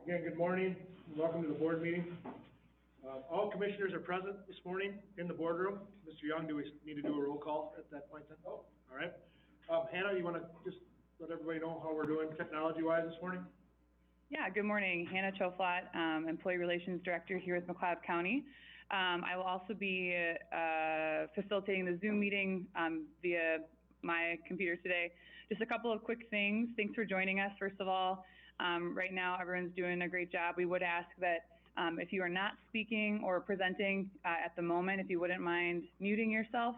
Again, good morning. Welcome to the board meeting. All commissioners are present this morning in the boardroom. Mr. Young, do we need to do a roll call at that point then? Oh, all right. Hannah, you want to just let everybody know how we're doing technology-wise this morning? Yeah, good morning. Hannah Choflat, Employee Relations Director here with McLeod County. I will also be facilitating the Zoom meeting via my computer today. Just a couple of quick things. Thanks for joining us, first of all. Right now, everyone's doing a great job. We would ask that if you are not speaking or presenting at the moment, if you wouldn't mind muting yourself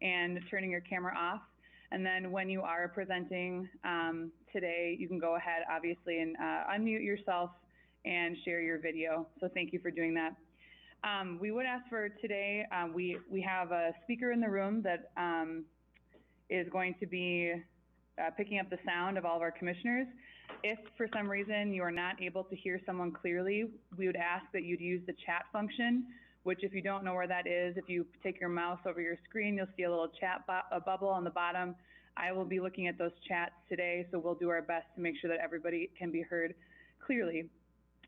and turning your camera off. And then when you are presenting today, you can go ahead, obviously, and unmute yourself and share your video. So thank you for doing that. We would ask for today, we have a speaker in the room that is going to be picking up the sound of all of our commissioners. If for some reason you are not able to hear someone clearly, we would ask that you'd use the chat function, which if you don't know where that is, if you take your mouse over your screen, you'll see a little chat bubble on the bottom. I will be looking at those chats today, so we'll do our best to make sure that everybody can be heard clearly.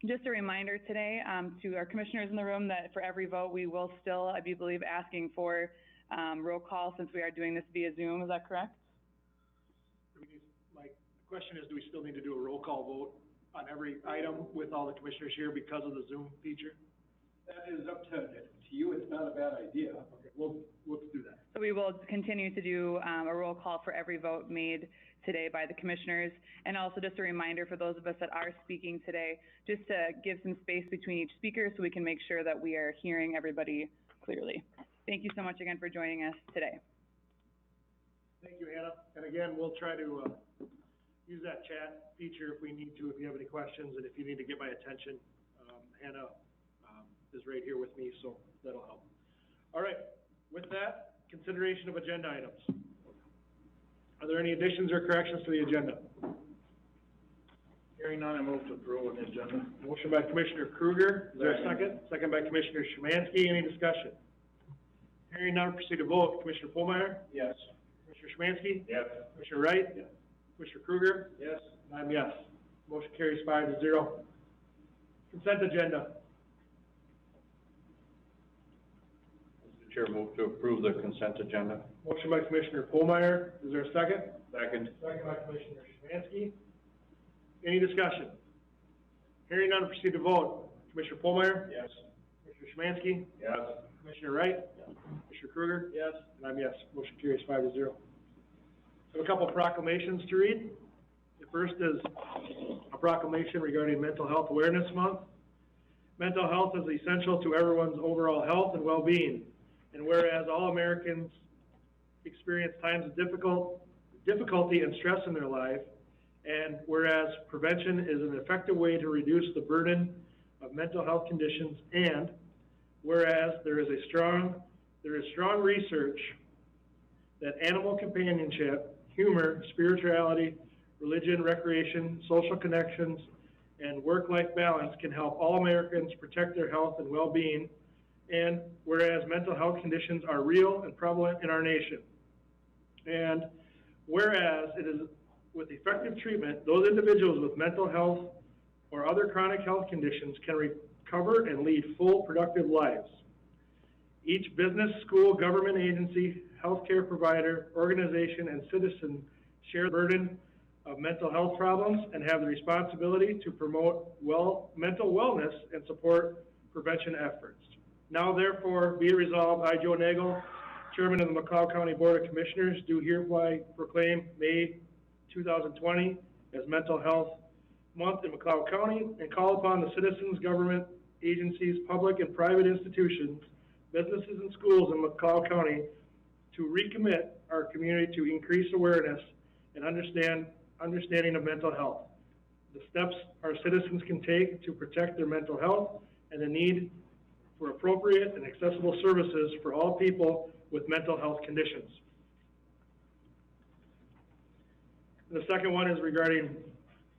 Just a reminder today to our commissioners in the room that for every vote, we will still, I do believe, asking for roll call since we are doing this via Zoom. Is that correct? The question is, do we still need to do a roll call vote on every item with all the commissioners here because of the Zoom feature? That is up to you. It's not a bad idea. Okay, we'll do that. So we will continue to do a roll call for every vote made today by the commissioners. And also just a reminder for those of us that are speaking today, just to give some space between each speaker so we can make sure that we are hearing everybody clearly. Thank you so much again for joining us today. Thank you, Hannah. And again, we'll try to use that chat feature if we need to, if you have any questions, and if you need to get my attention. Hannah is right here with me, so that'll help. All right, with that, consideration of agenda items. Are there any additions or corrections to the agenda? Hearing none, I move to approve of the agenda. Motion by Commissioner Kruger. Is there a second? Second by Commissioner Szymanski. Any discussion? Hearing none, proceed to vote. Commissioner Pohlmeyer? Yes. Commissioner Szymanski? Yes. Commissioner Wright? Yes. Commissioner Kruger? Yes. And I'm yes. Motion carries 5-0. Consent agenda. Mr. Chair, move to approve the consent agenda. Motion by Commissioner Pohlmeyer. Is there a second? Second. Second by Commissioner Szymanski. Any discussion? Hearing none, proceed to vote. Commissioner Pohlmeyer? Yes. Commissioner Szymanski? Yes. Commissioner Wright? Yes. Commissioner Kruger? Yes. And I'm yes. Motion carries 5-0. I have a couple of proclamations to read. The first is a proclamation regarding Mental Health Awareness Month. Mental health is essential to everyone's overall health and well-being. And whereas all Americans experience times of difficulty and stress in their life, and whereas prevention is an effective way to reduce the burden of mental health conditions, and whereas there is strong research that animal companionship, humor, spirituality, religion, recreation, social connections, and work-life balance can help all Americans protect their health and well-being, and whereas mental health conditions are real and prevalent in our nation, and whereas it is with effective treatment, those individuals with mental health or other chronic health conditions can recover and lead full, productive lives. Each business, school, government agency, healthcare provider, organization, and citizen share the burden of mental health problems and have the responsibility to promote mental wellness and support prevention efforts. Now, therefore, be it resolved, I, Joe Nagel, Chairman of the McLeod County Board of Commissioners, do hereby proclaim May 2020 as Mental Health Month in McLeod County and call upon the citizens, government agencies, public and private institutions, businesses and schools in McLeod County to recommit our community to increase awareness and understanding of mental health, the steps our citizens can take to protect their mental health, and the need for appropriate and accessible services for all people with mental health conditions. The second one is regarding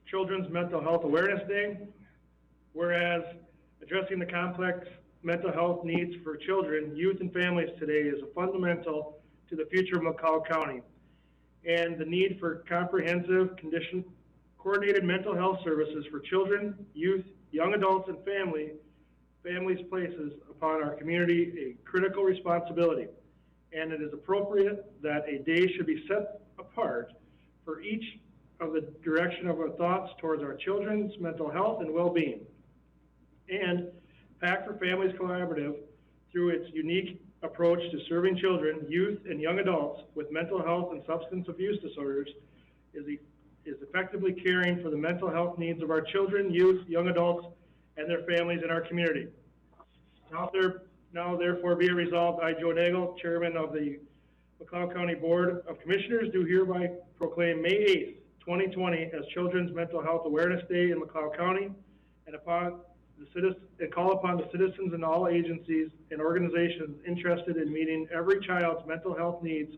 Children's Mental Health Awareness Day. Whereas addressing the complex mental health needs for children, youth, and families today is fundamental to the future of McLeod County, and the need for comprehensive condition coordinated mental health services for children, youth, young adults, and families places upon our community a critical responsibility, and it is appropriate that a day should be set apart for each of the direction of our thoughts towards our children's mental health and well-being. And PAC for Families Collaborative, through its unique approach to serving children, youth, and young adults with mental health and substance abuse disorders, is effectively caring for the mental health needs of our children, youth, young adults, and their families in our community. Now therefore be it resolved, I, Joe Nagel, Chairman of the McLeod County Board of Commissioners, do hereby proclaim May 8th, 2020 as Children's Mental Health Awareness Day in McLeod County, and call upon the citizens and all agencies and organizations interested in meeting every child's mental health needs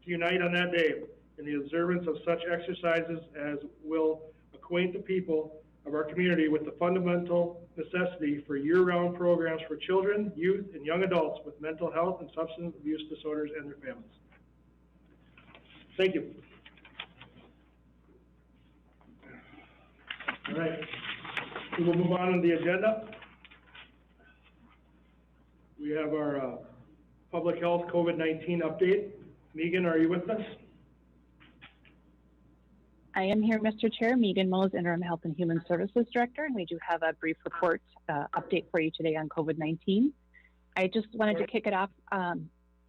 to unite on that day in the observance of such exercises as will acquaint the people of our community with the fundamental necessity for year-round programs for children, youth, and young adults with mental health and substance abuse disorders and their families. Thank you. All right, we will move on to the agenda. We have our public health COVID-19 update. Megan, are you with us? I am here, Mr. Chair. Megan Mose, Interim Health and Human Services Director, and we do have a brief report update for you today on COVID-19. I just wanted to kick it off,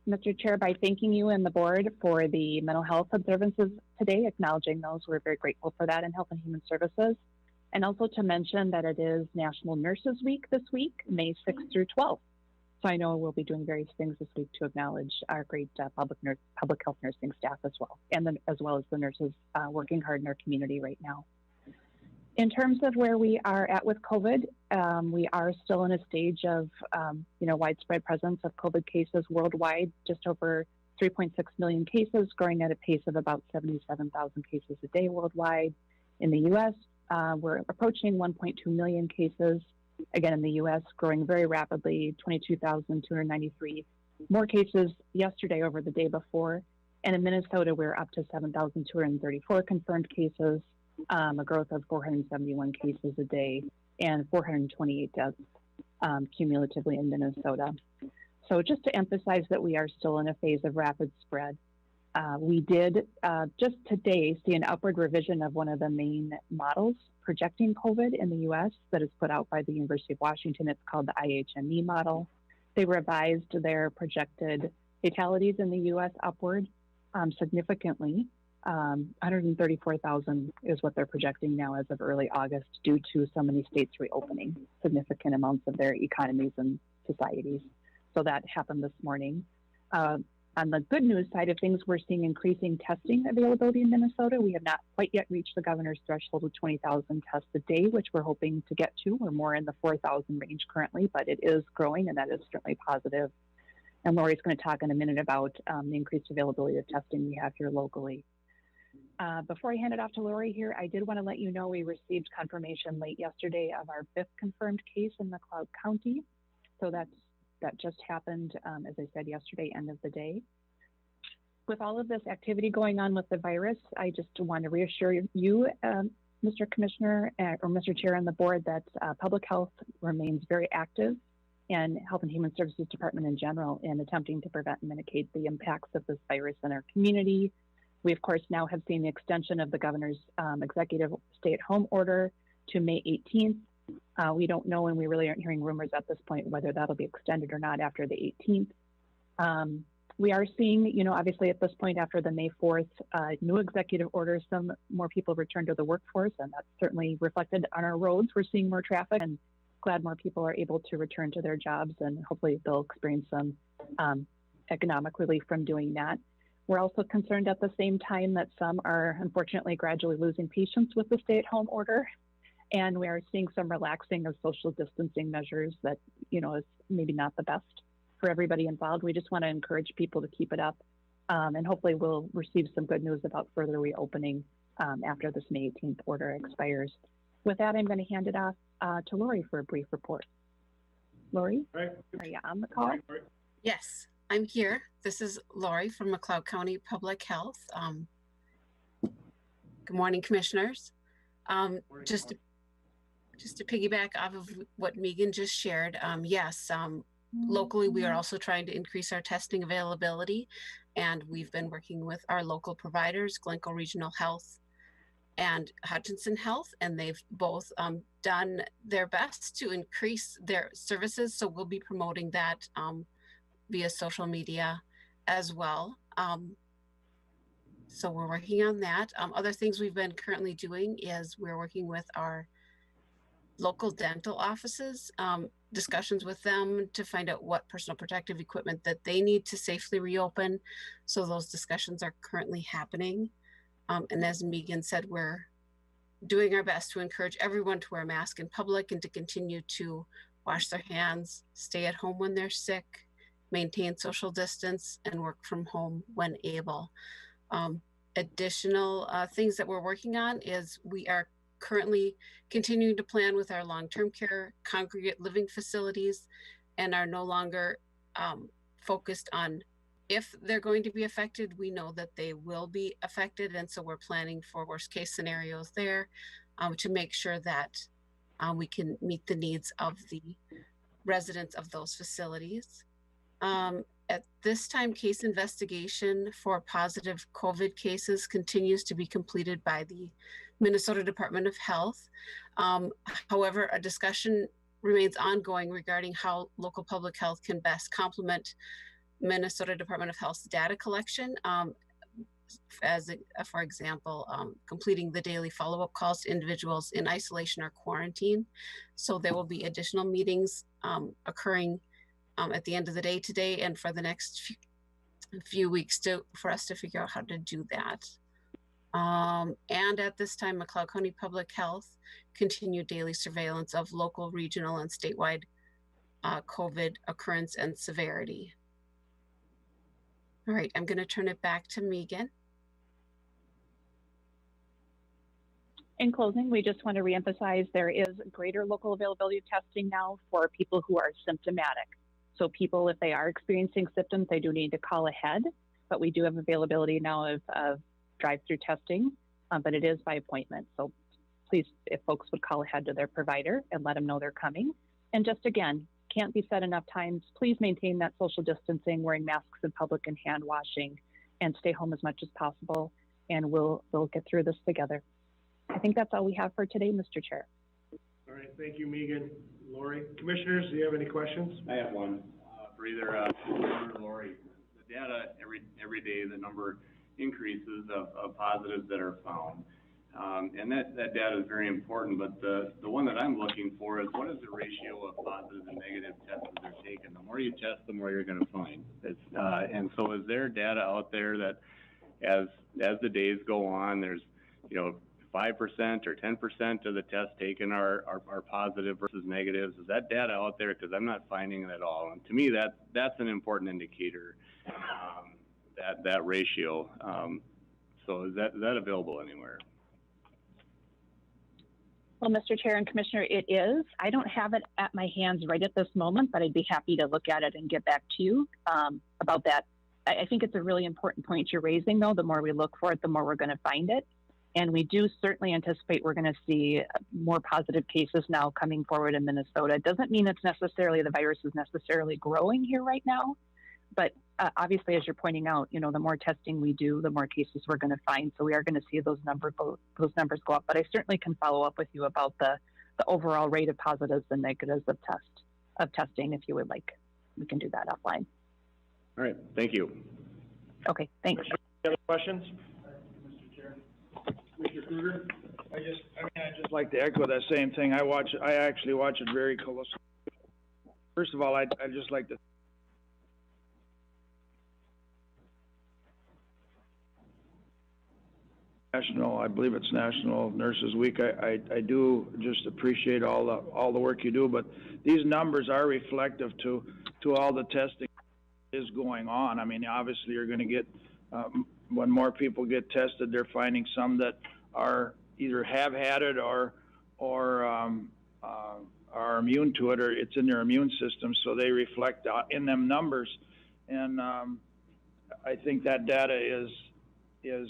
Mr. Chair, by thanking you and the board for the mental health observances today, acknowledging those. We're very grateful for that in Health and Human Services. And also to mention that it is National Nurses Week this week, May 6th through 12th. So I know we'll be doing various things this week to acknowledge our great public health nursing staff as well, and as well as the nurses working hard in our community right now. In terms of where we are at with COVID, we are still in a stage of widespread presence of COVID cases worldwide, just over 3.6 million cases, growing at a pace of about 77,000 cases a day worldwide. In the U.S., we're approaching 1.2 million cases. Again, in the U.S., growing very rapidly, 22,293 more cases yesterday over the day before. And in Minnesota, we're up to 7,234 confirmed cases, a growth of 471 cases a day, and 428 deaths cumulatively in Minnesota. So just to emphasize that we are still in a phase of rapid spread. We did just today see an upward revision of one of the main models projecting COVID in the U.S. that is put out by the University of Washington. It's called the IHME model. They revised their projected fatalities in the U.S. upward significantly. 134,000 is what they're projecting now as of early August due to so many states reopening significant amounts of their economies and societies. So that happened this morning. On the good news side of things, we're seeing increasing testing availability in Minnesota. We have not quite yet reached the governor's threshold of 20,000 tests a day, which we're hoping to get to. We're more in the 4,000 range currently, but it is growing, and that is certainly positive. And Lori's going to talk in a minute about the increased availability of testing we have here locally. Before I hand it off to Lori here, I did want to let you know we received confirmation late yesterday of our 5th confirmed case in McLeod County. So that just happened, as I said yesterday, end of the day. With all of this activity going on with the virus, I just want to reassure you, Mr. Commissioner, or Mr. Chair and the board, that public health remains very active, and Health and Human Services Department in general, in attempting to prevent and mitigate the impacts of this virus in our community. We, of course, now have seen the extension of the governor's executive stay-at-home order to May 18th. We don't know, and we really aren't hearing rumors at this point whether that'll be extended or not after the 18th. We are seeing, obviously at this point after the May 4th new executive order, some more people return to the workforce, and that's certainly reflected on our roads. We're seeing more traffic, and glad more people are able to return to their jobs, and hopefully they'll experience some economic relief from doing that. We're also concerned at the same time that some are unfortunately gradually losing patience with the stay-at-home order. And we are seeing some relaxing of social distancing measures that, is maybe not the best for everybody involved. We just want to encourage people to keep it up. And hopefully we'll receive some good news about further reopening after this May 18th order expires. With that, I'm going to hand it off to Lori for a brief report. Lori, Right. Are you on the call? Yes, I'm here. This is Lori from McLeod County Public Health. Good morning, Commissioners. Um, just to, just to piggyback off of what Megan just shared, yes, locally, we are also trying to increase our testing availability, and we've been working with our local providers, Glencoe Regional Health and Hutchinson Health, and they've both done their best to increase their services. So we'll be promoting that via social media as well. So we're working on that. Other things we've been currently doing is we're working with our local dental offices, discussions with them to find out what personal protective equipment that they need to safely reopen. So those discussions are currently happening. And as Megan said, we're doing our best to encourage everyone to wear a mask in public and to continue to wash their hands, stay at home when they're sick, maintain social distance, and work from home when able. Additional things that we're working on is we are currently continuing to plan with our long-term care congregate living facilities and are no longer focused on if they're going to be affected. We know that they will be affected, and so we're planning for worst case scenarios there to make sure that we can meet the needs of the residents of those facilities. At this time, case investigation for positive COVID cases continues to be completed by the Minnesota Department of Health. However, a discussion remains ongoing regarding how local public health can best complement Minnesota Department of Health's data collection. For example, completing the daily follow-up calls to individuals in isolation or quarantine. So there will be additional meetings occurring at the end of the day today and for the next few weeks for us to figure out how to do that. And at this time, McLeod County Public Health continued daily surveillance of local, regional, and statewide COVID occurrence and severity. All right, I'm going to turn it back to Megan. In closing, we just want to reemphasize there is greater local availability of testing now for people who are symptomatic. So people, if they are experiencing symptoms, they do need to call ahead, but we do have availability now of drive-through testing, but it is by appointment. So please, if folks would call ahead to their provider and let them know they're coming. And just again, can't be said enough times, please maintain that social distancing, wearing masks in public and hand washing, and stay home as much as possible. And we'll get through this together. I think that's all we have for today, Mr. Chair. All right, thank you, Megan. Lori, commissioners, do you have any questions? I have one for either Commissioner or Lori. The data every day, the number increases of positives that are found, and that data is very important. But the one that I'm looking for is what is the ratio of positive and negative tests that are taken? The more you test, the more you're going to find. And so is there data out there that as the days go on, there's 5% or 10% of the tests taken are positive versus negatives? Is that data out there? Because I'm not finding it at all. And to me, that's an important indicator, that ratio. So is that available anywhere? Well, Mr. Chair and Commissioner, it is. I don't have it at my hands right at this moment, but I'd be happy to look at it and get back to you about that. I think it's a really important point you're raising, though. The more we look for it, the more we're going to find it. And we do certainly anticipate we're going to see more positive cases now coming forward in Minnesota. It doesn't mean it's necessarily the virus is necessarily growing here right now, but obviously, as you're pointing out, the more testing we do, the more cases we're going to find. So we are going to see those numbers go up. But I certainly can follow up with you about the overall rate of positives and negatives of testing if you would like. We can do that offline. All right, thank you. Okay, thanks. Any other questions? Mr. Chair. Commissioner Kruger? I'd just like to echo that same thing. I actually watch it very closely. First of all, I'd just like to I believe it's National Nurses Week. I do just appreciate all the work you do, but these numbers are reflective to all the testing is going on. I mean, obviously you're going to get when more people get tested, they're finding some that are either have had it or are immune to it, or it's in their immune system, so they reflect in them numbers. And I think that data is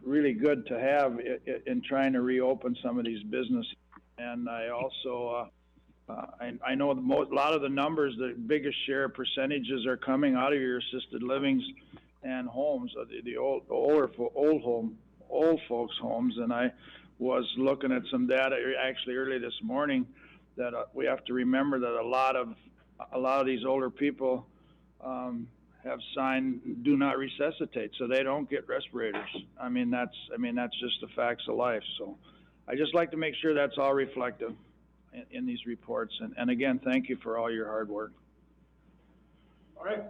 really good to have in trying to reopen some of these businesses. And I also, I know a lot of the numbers, the biggest share percentages are coming out of your assisted livings and homes, the old folks' homes. And I was looking at some data actually early this morning that we have to remember that a lot of these older people have signed do not resuscitate, so they don't get respirators. I mean that's just the facts of life. So I just like to make sure that's all reflected in these reports. And again, thank you for all your hard work. All right,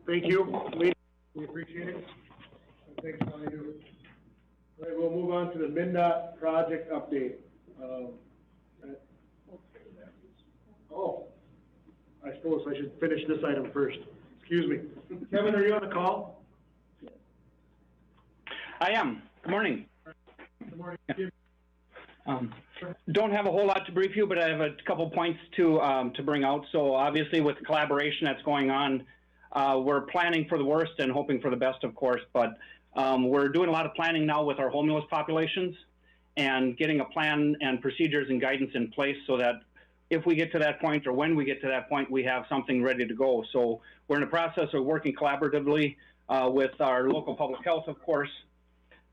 thank you. We appreciate it. Thanks for all you do. All right, we'll move on to the MnDOT project update. I suppose I should finish this item first. Excuse me. Kevin, are you on the call? I am. Good morning. Good morning. Don't have a whole lot to brief you, but I have a couple points to bring out. So obviously with the collaboration that's going on, we're planning for the worst and hoping for the best, of course, but we're doing a lot of planning now with our homeless populations and getting a plan and procedures and guidance in place so that if we get to that point or when we get to that point, we have something ready to go. So we're in the process of working collaboratively with our local public health, of course,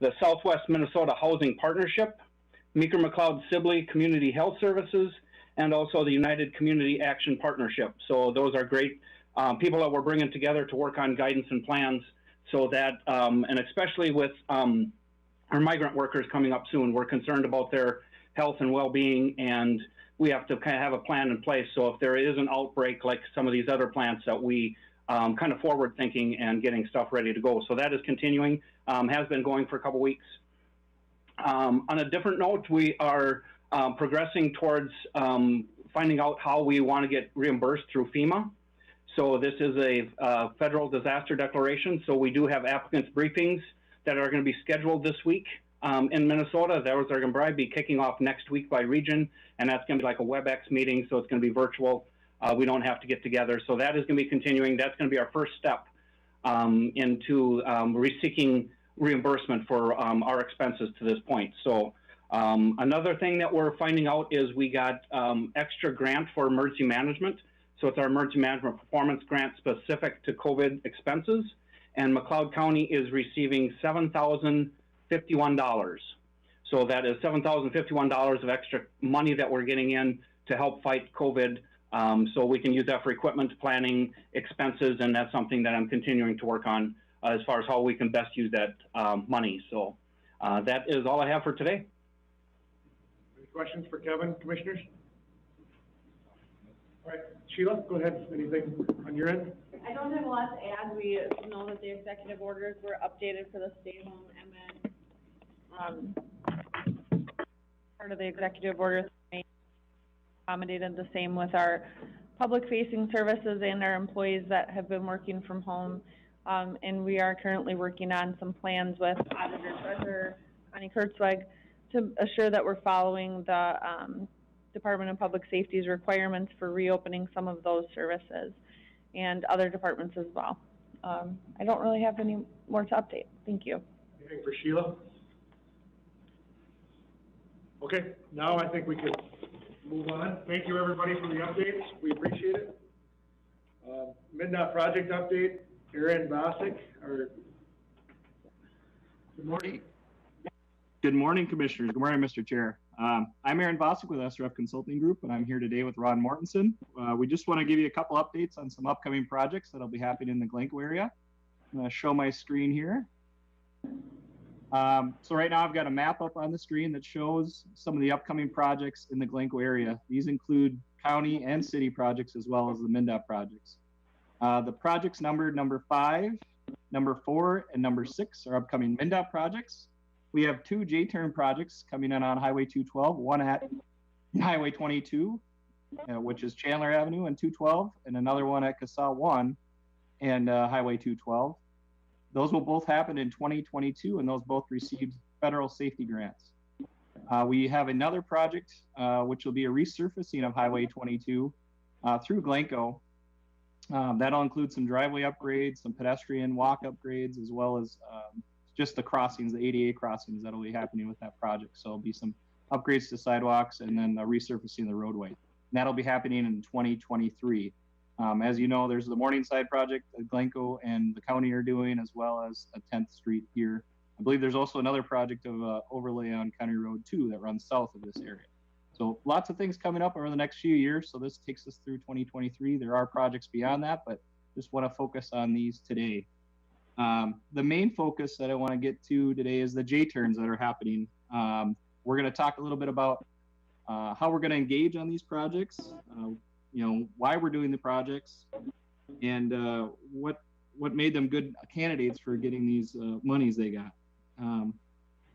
the Southwest Minnesota Housing Partnership, Meeker McLeod Sibley Community Health Services, and also the United Community Action Partnership. So those are great people that we're bringing together to work on guidance and plans so that, and especially with our migrant workers coming up soon, we're concerned about their health and well-being, and we have to kind of have a plan in place. So if there is an outbreak like some of these other plants, that we kind of forward thinking and getting stuff ready to go. So that is continuing, has been going for a couple weeks. On a different note, we are progressing towards finding out how we want to get reimbursed through FEMA. So this is a federal disaster declaration. So we do have applicants briefings that are going to be scheduled this week in Minnesota. Those are going to probably be kicking off next week by region, and that's going to be like a WebEx meeting, so it's going to be virtual. We don't have to get together. So that is going to be continuing. That's going to be our first step into seeking reimbursement for our expenses to this point. So another thing that we're finding out is we got extra grant for emergency management. So it's our emergency management performance grant specific to COVID expenses. And McLeod County is receiving $7,051. So that is $7,051 of extra money that we're getting in to help fight COVID. So we can use that for equipment planning expenses, and that's something that I'm continuing to work on as far as how we can best use that money. So that is all I have for today. Any questions for Kevin, commissioners? All right, Sheila, go ahead. Anything on your end? I don't have a lot to add. We know that the executive orders were updated for the stay-home, and then part of the executive orders accommodated the same with our public-facing services and our employees that have been working from home. And we are currently working on some plans with Auditor Treasurer Connie Kurtzweg to assure that we're following the Department of Public Safety's requirements for reopening some of those services and other departments as well. I don't really have any more to update. Thank you. Anything for Sheila? Okay, now I think we can move on. Thank you, everybody, for the updates. We appreciate it. MnDOT project update, Aaron Bosick, good morning. Good morning, Commissioners. Good morning, Mr. Chair. I'm Aaron Bosick with SRF Consulting Group, and I'm here today with Ron Mortensen. We just want to give you a couple updates on some upcoming projects that'll be happening in the Glencoe area. I'm going to show my screen here. So right now I've got a map up on the screen that shows some of the upcoming projects in the Glencoe area. These include county and city projects as well as the MnDOT projects. The projects numbered number 5, number 4, and number 6 are upcoming MnDOT projects. We have 2 J-turn projects coming in on Highway 212, one at Highway 22, which is Chandler Avenue and 212, and another one at Casal 1 and Highway 212. Those will both happen in 2022, and those both received federal safety grants. We have another project, which will be a resurfacing of Highway 22 through Glencoe. That'll include some driveway upgrades, some pedestrian walk upgrades, as well as just the crossings, the ADA crossings that'll be happening with that project. So it'll be some upgrades to sidewalks and then resurfacing the roadway. And that'll be happening in 2023. As you know, there's the Morningside project that Glencoe and the county are doing, as well as a 10th Street here. I believe there's also another project of overlay on County Road 2 that runs south of this area. So lots of things coming up over the next few years. So this takes us through 2023. There are projects beyond that, but just want to focus on these today. The main focus that I want to get to today is the J-turns that are happening. We're going to talk a little bit about how we're going to engage on these projects, why we're doing the projects, and what made them good candidates for getting these monies they got.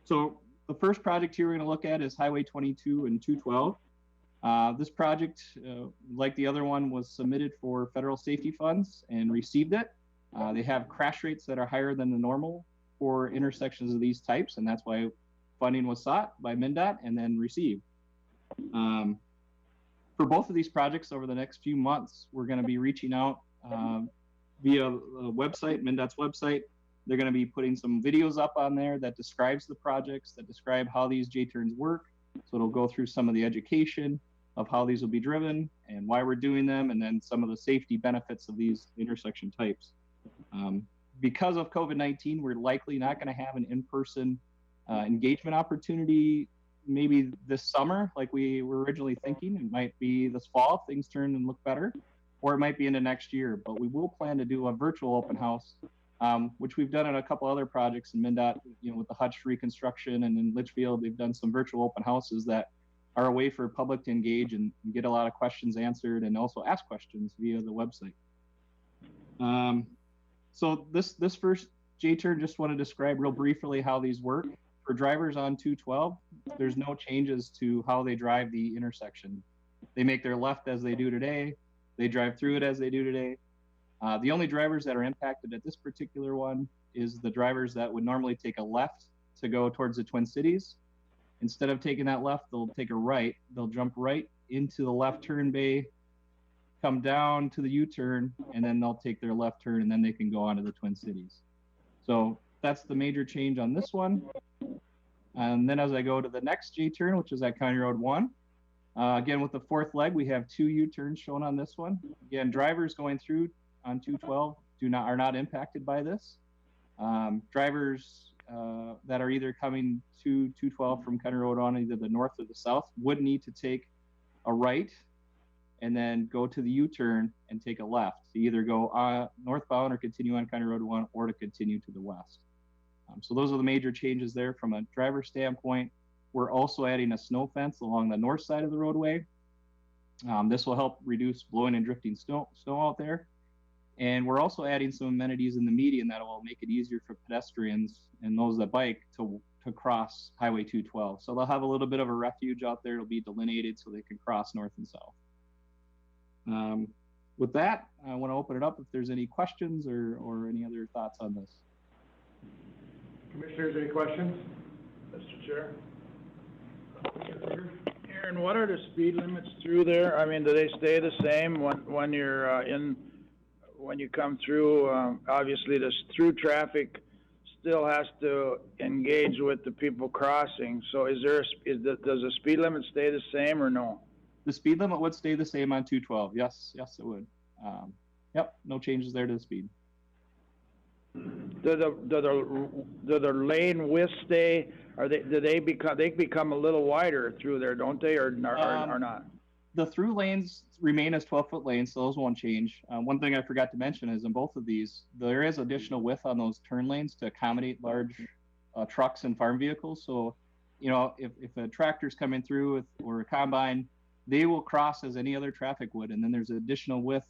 So the first project here we're going to look at is Highway 22 and 212. This project, like the other one, was submitted for federal safety funds and received it. They have crash rates that are higher than the normal for intersections of these types, and that's why funding was sought by MnDOT and then received. For both of these projects over the next few months, we're going to be reaching out via a website, MnDOT's website. They're going to be putting some videos up on there that describes the projects, that describe how these J-turns work. So it'll go through some of the education of how these will be driven and why we're doing them, and then some of the safety benefits of these intersection types. Because of COVID-19, we're likely not going to have an in-person engagement opportunity maybe this summer like we were originally thinking. It might be this fall if things turn and look better, or it might be into next year. But we will plan to do a virtual open house, which we've done on a couple other projects in MnDOT, with the Hutch reconstruction, and in Litchfield, they've done some virtual open houses that are a way for public to engage and get a lot of questions answered, and also ask questions via the website. So this first J-turn, just want to describe real briefly how these work. For drivers on 212, there's no changes to how they drive the intersection. They make their left as they do today. They drive through it as they do today. The only drivers that are impacted at this particular one is the drivers that would normally take a left to go towards the Twin Cities. Instead of taking that left, they'll take a right. They'll jump right into the left turn bay, come down to the U-turn, and then they'll take their left turn, and then they can go on to the Twin Cities. So that's the major change on this one. And then as I go to the next J-turn, which is at County Road 1, again, with the fourth leg, we have 2 U-turns shown on this one. Again, drivers going through on 212 are not impacted by this. Drivers that are either coming to 212 from County Road on either the north or the south would need to take a right and then go to the U-turn and take a left to either go northbound or continue on County Road 1, or to continue to the west. So those are the major changes there from a driver standpoint. We're also adding a snow fence along the north side of the roadway. This will help reduce blowing and drifting snow out there. And we're also adding some amenities in the median that will make it easier for pedestrians and those that bike to cross Highway 212. So they'll have a little bit of a refuge out there. It'll be delineated so they can cross north and south. With that, I want to open it up if there's any questions or any other thoughts on this. Commissioners, any questions? Mr. Chair? Aaron, what are the speed limits through there? I mean, do they stay the same when you're when you come through? Obviously, this through traffic still has to engage with the people crossing. So does the speed limit stay the same or no? The speed limit would stay the same on 212. Yes, it would. Yep, no changes there to the speed. Do the lane width stay? They become a little wider through there, don't they, or not? The through lanes remain as 12-foot lanes, so those won't change. One thing I forgot to mention is in both of these, there is additional width on those turn lanes to accommodate large trucks and farm vehicles. So, if a tractor's coming through or a combine, they will cross as any other traffic would, and then there's additional width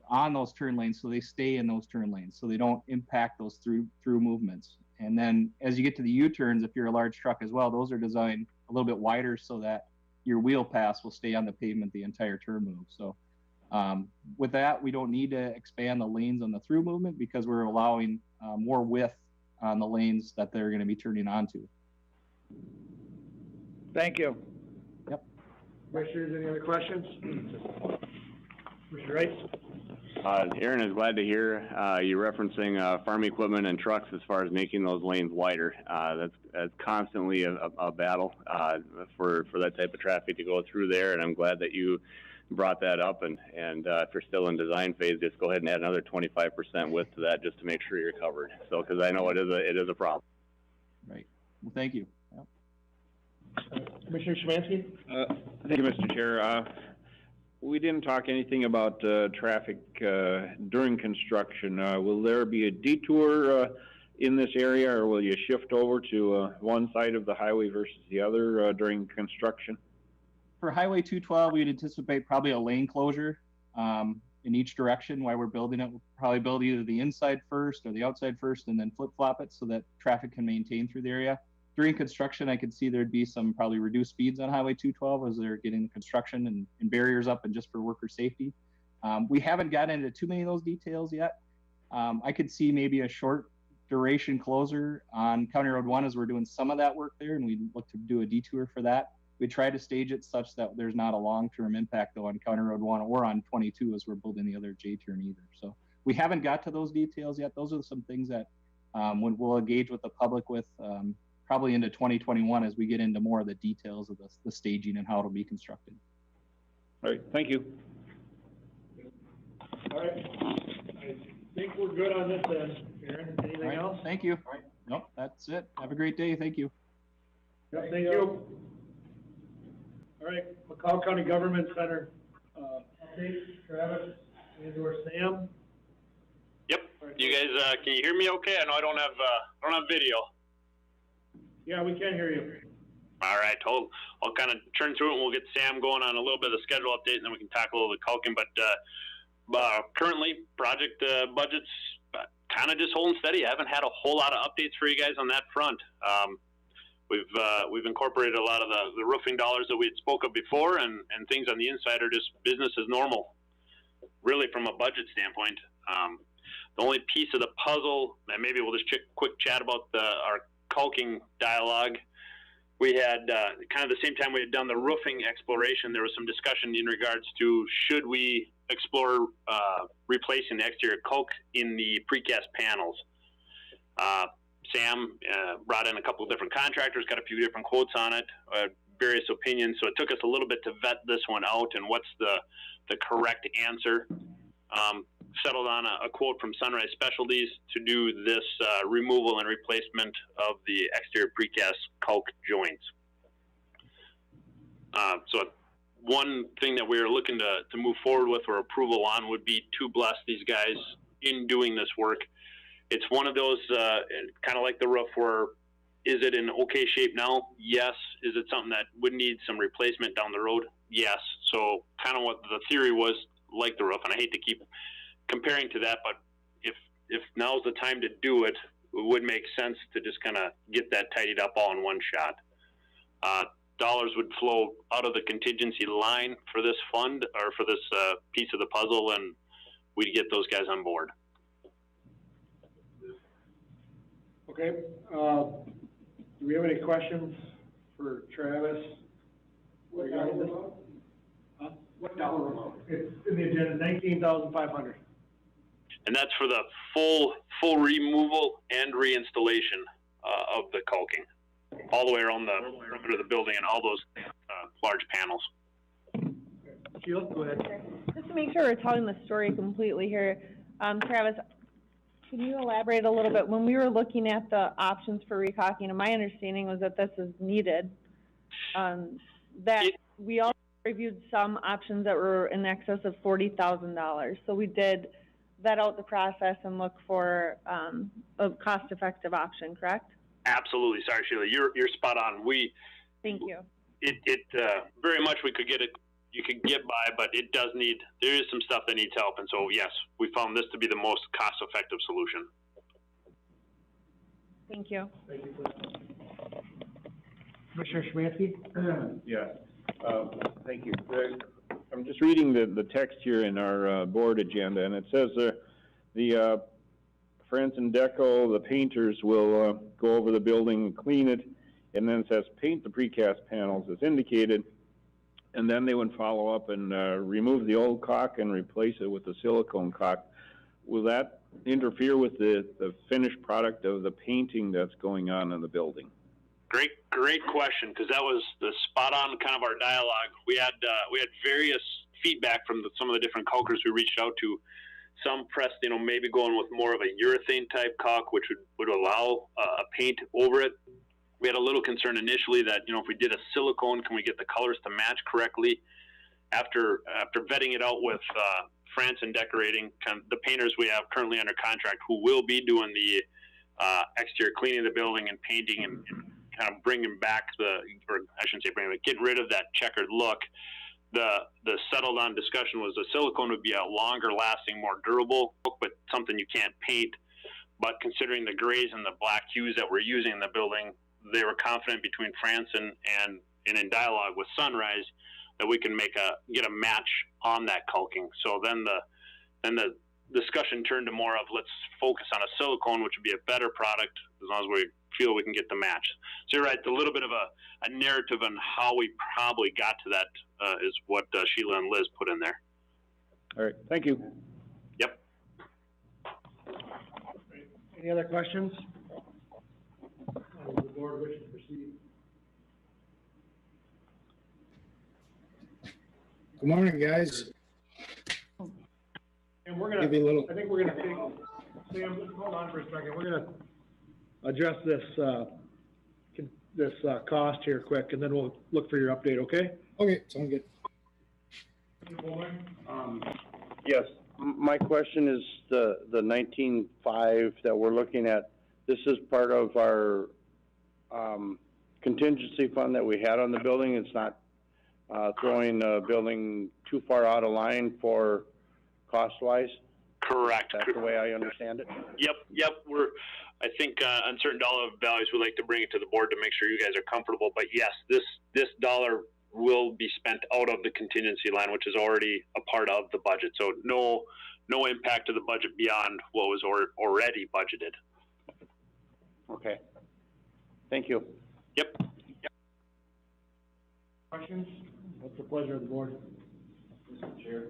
on those turn lanes, so they stay in those turn lanes, so they don't impact those through movements. And then as you get to the U-turns, if you're a large truck as well, those are designed a little bit wider so that your wheel pass will stay on the pavement the entire turn move. So with that, we don't need to expand the lanes on the through movement because we're allowing more width on the lanes that they're going to be turning onto. Thank you. Yep. Commissioners, any other questions? Commissioner Wright? Aaron is glad to hear you referencing farm equipment and trucks as far as making those lanes wider. That's constantly a battle for that type of traffic to go through there, and I'm glad that you brought that up. And if you're still in design phase, just go ahead and add another 25% width to that just to make sure you're covered. So, because I know it is a problem. Right. Well, thank you. Commissioner Szymanski? Thank you, Mr. Chair. We didn't talk anything about traffic during construction. Will there be a detour in this area, or will you shift over to one side of the highway versus the other during construction? For Highway 212, we'd anticipate probably a lane closure in each direction. While we're building it, we'll probably build either the inside first or the outside first and then flip-flop it so that traffic can maintain through the area. During construction, I could see there'd be some probably reduced speeds on Highway 212 as they're getting construction and barriers up and just for worker safety. We haven't gotten into too many of those details yet. I could see maybe a short duration closure on County Road 1 as we're doing some of that work there, and we'd look to do a detour for that. We try to stage it such that there's not a long-term impact though on County Road 1 or on 22 as we're building the other J-turn either. So we haven't got to those details yet. Those are some things that we'll engage with the public with probably into 2021 as we get into more of the details of the staging and how it'll be constructed. All right, thank you. All right, I think we're good on this then. Aaron, anything else? Thank you. Nope, that's it. Have a great day. Thank you. Yep, thank you. All right, McLeod County Government Center, update, Travis and/or Sam. Yep. You guys, can you hear me okay? I know I don't have video. Yeah, we can hear you. All right, I'll kind of turn through it and we'll get Sam going on a little bit of the schedule update and then we can tackle a little of the caulking. But currently, project budget's kind of just holding steady. I haven't had a whole lot of updates for you guys on that front. We've incorporated a lot of the roofing dollars that we had spoke of before, and things on the inside are just business as normal, really from a budget standpoint. The only piece of the puzzle, and maybe we'll just quick chat about our caulking dialogue. We had kind of the same time we had done the roofing exploration, there was some discussion in regards to should we explore replacing the exterior caulk in the precast panels. Sam brought in a couple of different contractors, got a few different quotes on it, various opinions. So it took us a little bit to vet this one out and what's the correct answer. Settled on a quote from Sunrise Specialties to do this removal and replacement of the exterior precast caulk joints. So one thing that we are looking to move forward with or approval on would be to bless these guys in doing this work. It's one of those, kind of like the roof where, is it in okay shape now? Yes. Is it something that would need some replacement down the road? Yes. So kind of what the theory was like the roof, and I hate to keep comparing to that, but if now's the time to do it, it would make sense to just kind of get that tidied up all in one shot. Dollars would flow out of the contingency line for this fund or for this piece of the puzzle, and we'd get those guys on board. Okay, do we have any questions for Travis? Regarding this? Huh? What dollar amount? It's in the agenda, $19,500. And that's for the full removal and reinstallation of the caulking, all the way around the perimeter of the building and all those large panels. Sheila, go ahead. Just to make sure we're telling the story completely here, Travis, can you elaborate a little bit? When we were looking at the options for recaulking, and my understanding was that this is needed, that we also reviewed some options that were in excess of $40,000. So we did vet out the process and look for a cost-effective option, correct? Absolutely. Sorry, Sheila, you're spot on. Thank you. It very much we could get it. You could get by, but it does need. There is some stuff that needs help, and so yes, we found this to be the most cost-effective solution. Thank you. Thank you. Commissioner Szymanski? Yeah, thank you. I'm just reading the text here in our board agenda, and it says the France and Deco, the painters will go over the building and clean it, and then it says paint the precast panels as indicated. and then they would follow up and, remove the old caulk and replace it with a silicone caulk. Will that interfere with the finished product of the painting that's going on in the building? Great question, because that was the spot on kind of our dialogue. We had various feedback from some of the different caulkers we reached out to. Some pressed, maybe going with more of a urethane type caulk, which would allow a paint over it. We had a little concern initially that, if we did a silicone, can we get the colors to match correctly? After vetting it out with France and Decorating, kind of the painters we have currently under contract who will be doing the exterior cleaning of the building and painting and kind of bringing back get rid of that checkered look. The settled on discussion was the silicone would be a longer lasting, more durable, but something you can't paint. But considering the grays and the black hues that we're using in the building, they were confident between France and in dialogue with Sunrise that we can get a match on that caulking. So then the discussion turned to more of let's focus on a silicone, which would be a better product as long as we feel we can get the match. So you're right, a little bit of a narrative on how we probably got to that is what Sheila and Liz put in there. All right, thank you. Yep. Any other questions? The board wishes to proceed. Good morning, guys. And we're gonna, Give you a little. I think we're gonna take, Sam, just hold on for a second. We're gonna address this cost here quick, and then we'll look for your update, okay? Okay, sounds good. Yes, my question is the 19.5 that we're looking at, this is part of our, contingency fund that we had on the building. It's not, throwing the building too far out of line for cost-wise? Correct. That's the way I understand it? Yep. I think on certain dollar values, we like to bring it to the board to make sure you guys are comfortable. But yes, this dollar will be spent out of the contingency line, which is already a part of the budget. So no impact to the budget beyond what was already budgeted. Okay. Thank you. Yep. Questions? What's the pleasure of the board? Mr. Chair.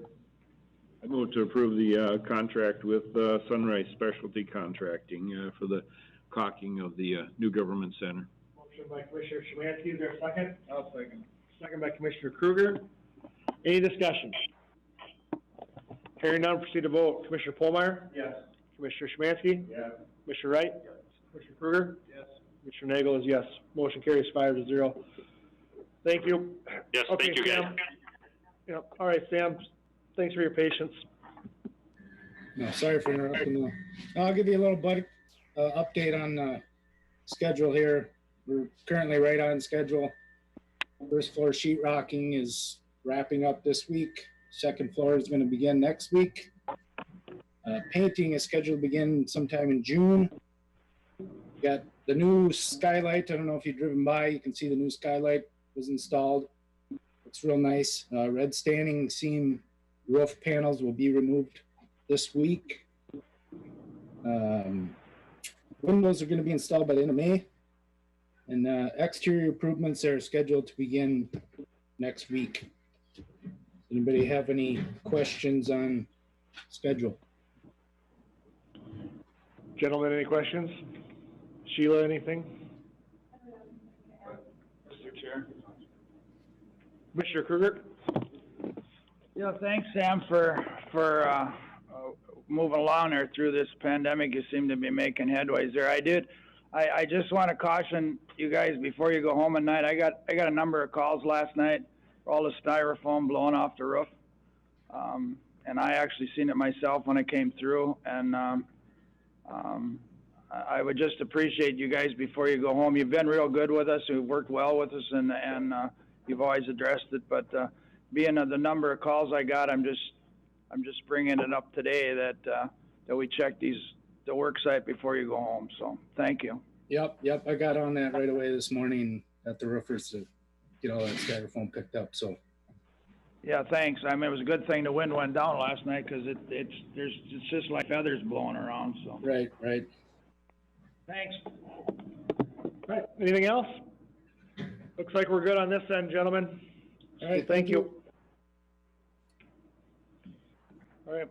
I move to approve the contract with Sunrise Specialty Contracting for the caulking of the new government center. Motion by Commissioner Szymanski, is there a second? I'll second. Second by Commissioner Kruger. Any discussion? Hearing none, proceed to vote. Commissioner Polmeyer? Yes. Commissioner Szymanski? Yes. Commissioner Wright? Yes. Commissioner Kruger? Yes. Commissioner Nagel is yes. Motion carries 5-0. Thank you. Yes, okay, thank you, guys. Sam. Yep. All right, Sam. Thanks for your patience. No, sorry for interrupting. I'll give you a little update on the schedule here. We're currently right on schedule. First floor sheetrocking is wrapping up this week. Second floor is going to begin next week. Painting is scheduled to begin sometime in June. Got the new skylight. I don't know if you've driven by. You can see the new skylight was installed. It's real nice. Red standing seam roof panels will be removed this week. Windows are going to be installed by the end of May. And exterior improvements are scheduled to begin next week. Anybody have any questions on schedule? Gentlemen, any questions? Sheila, anything? Mr. Chair. Commissioner Kruger? Yeah, thanks, Sam, for moving along there through this pandemic. You seem to be making headways there. I just want to caution you guys before you go home at night. I got a number of calls last night for all the styrofoam blowing off the roof. And I actually seen it myself when I came through. And I would just appreciate you guys before you go home. You've been real good with us. You've worked well with us, and you've always addressed it. But being the number of calls I got, I'm just bringing it up today that we check the work site before you go home. So thank you. Yep. I got on that right away this morning at the roofers to get all that styrofoam picked up. So. Yeah, thanks. I mean, it was a good thing the wind went down last night because it's just like feathers blowing around. So. Right. Thanks. All right. Anything else? Looks like we're good on this end, gentlemen. All right, Thank you. All right,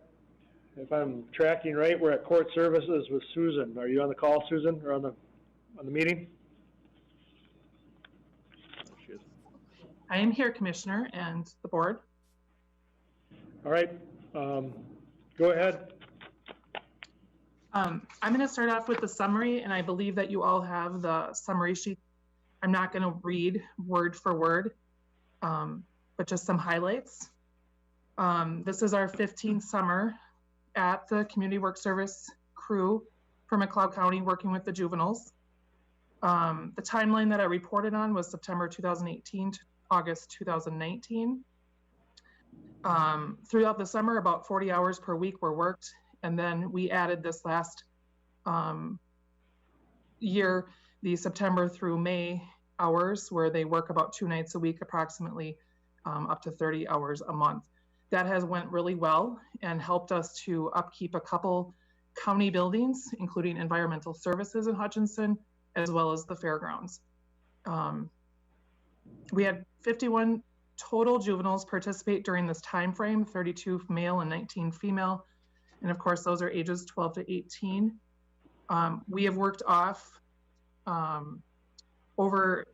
if I'm tracking right, we're at court services with Susan. Are you on the call, Susan, or on the meeting? I am here, Commissioner, and the board. All right, go ahead. I'm going to start off with the summary, and I believe that you all have the summary sheet. I'm not going to read word for word, but just some highlights. This is our 15th summer at the Community Work Service crew for McLeod County working with the juveniles. The timeline that I reported on was September 2018 to August 2019. Throughout the summer, about 40 hours per week were worked, and then we added this last year, the September through May hours, where they work about 2 nights a week, approximately up to 30 hours a month. That has went really well and helped us to upkeep a couple county buildings, including environmental services in Hutchinson, as well as the fairgrounds. We had 51 total juveniles participate during this time frame, 32 male and 19 female. And of course, those are ages 12 to 18. We have worked off over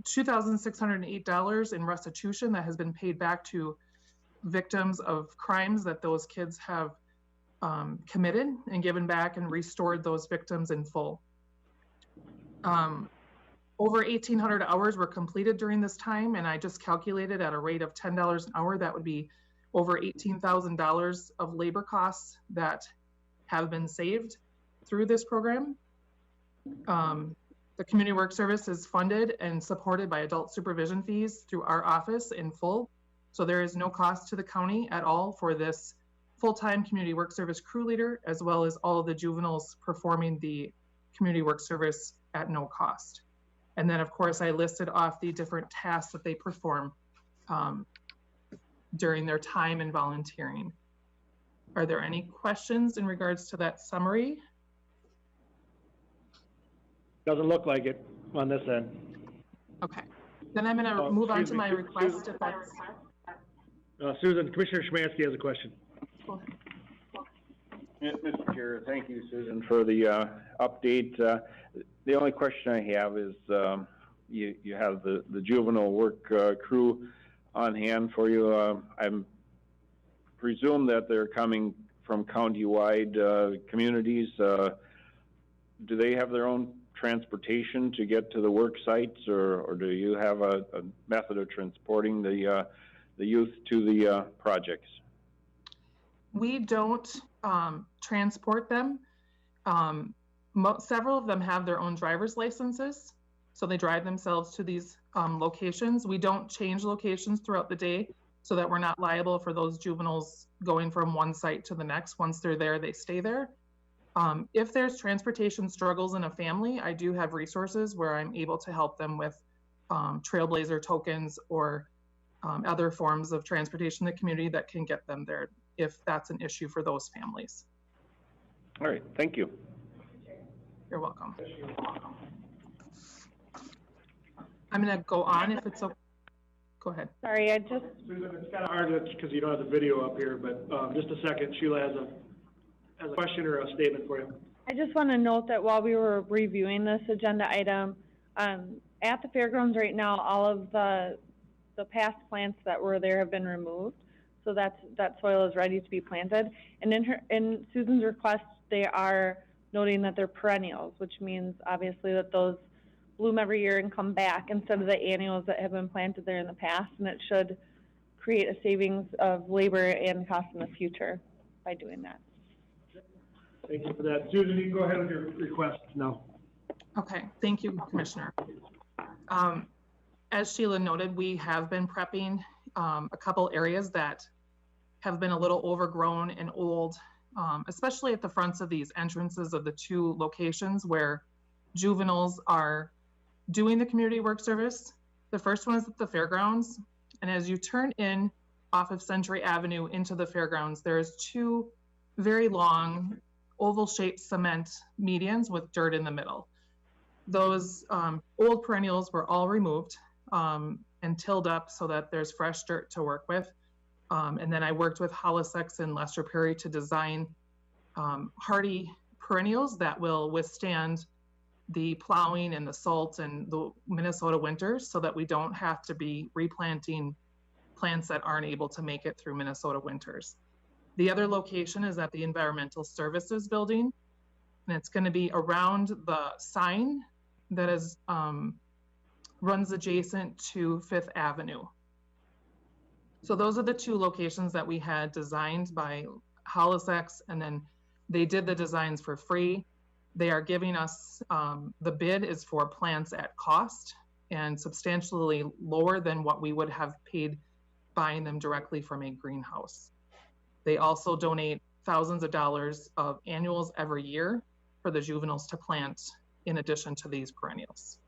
$2,608 in restitution that has been paid back to victims of crimes that those kids have committed, and given back and restored those victims in full. Over 1,800 hours were completed during this time, and I just calculated at a rate of $10 an hour, that would be over $18,000 of labor costs that have been saved through this program. The Community Work Service is funded and supported by adult supervision fees through our office in full. So there is no cost to the county at all for this full-time Community Work Service crew leader, as well as all of the juveniles performing the Community Work Service at no cost. And then, of course, I listed off the different tasks that they perform during their time in volunteering. Are there any questions in regards to that summary? Doesn't look like it on this end. Okay, then I'm going to move on to my request. Susan, if that's... Susan, Commissioner Szymanski has a question. Yeah, Mr. Chair, thank you, Susan, for the update. The only question I have is you have the juvenile work crew on hand for you. I presume that they're coming from county-wide communities. Do they have their own transportation to get to the work sites, or do you have a method of transporting the youth to the projects? We don't transport them. Several of them have their own driver's licenses, so they drive themselves to these locations. We don't change locations throughout the day so that we're not liable for those juveniles going from one site to the next. Once they're there, they stay there. If there's transportation struggles in a family, I do have resources where I'm able to help them with Trailblazer tokens or other forms of transportation in the community that can get them there if that's an issue for those families. All right, thank you. You're welcome. I'm going to go on if it's okay. Go ahead. Sorry, I just... Susan, it's kind of hard because you don't have the video up here, but just a second. Sheila has a question or a statement for you. I just want to note that while we were reviewing this agenda item, at the fairgrounds right now, all of the past plants that were there have been removed. So that soil is ready to be planted. And in Susan's request, they are noting that they're perennials, which means obviously that those bloom every year and come back instead of the annuals that have been planted there in the past. And it should create a savings of labor and cost in the future by doing that. Thank you for that. Susan, you can go ahead with your request now. Okay, thank you, Commissioner. As Sheila noted, we have been prepping a couple areas that have been a little overgrown and old, especially at the fronts of these entrances of the 2 locations where juveniles are doing the community work service. The first one is at the fairgrounds, and as you turn in off of Century Avenue into the fairgrounds, there's 2 very long oval-shaped cement medians with dirt in the middle. Those old perennials were all removed. and tilled up so that there's fresh dirt to work with. And then I worked with Holisex and Lester Perry to design hardy perennials that will withstand the plowing and the salt and the Minnesota winters, so that we don't have to be replanting plants that aren't able to make it through Minnesota winters. The other location is at the Environmental Services Building, and it's going to be around the sign that is runs adjacent to Fifth Avenue. So those are the two locations that we had designed by Holisex, and then they did the designs for free. They are giving us, the bid is for plants at cost and substantially lower than what we would have paid buying them directly from a greenhouse. They also donate thousands of dollars of annuals every year for the juveniles to plant in addition to these perennials.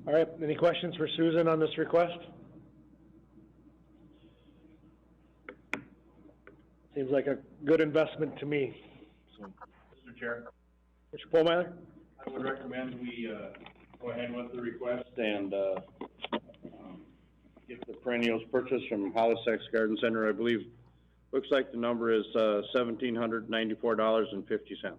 All right, any questions for Susan on this request? Seems like a good investment to me. Mr. Chair, Mr. Pohlmeier? I would recommend we, go ahead with the request and, get the perennials purchased from Holisex Garden Center. I believe, looks like the number is, $1,794.50.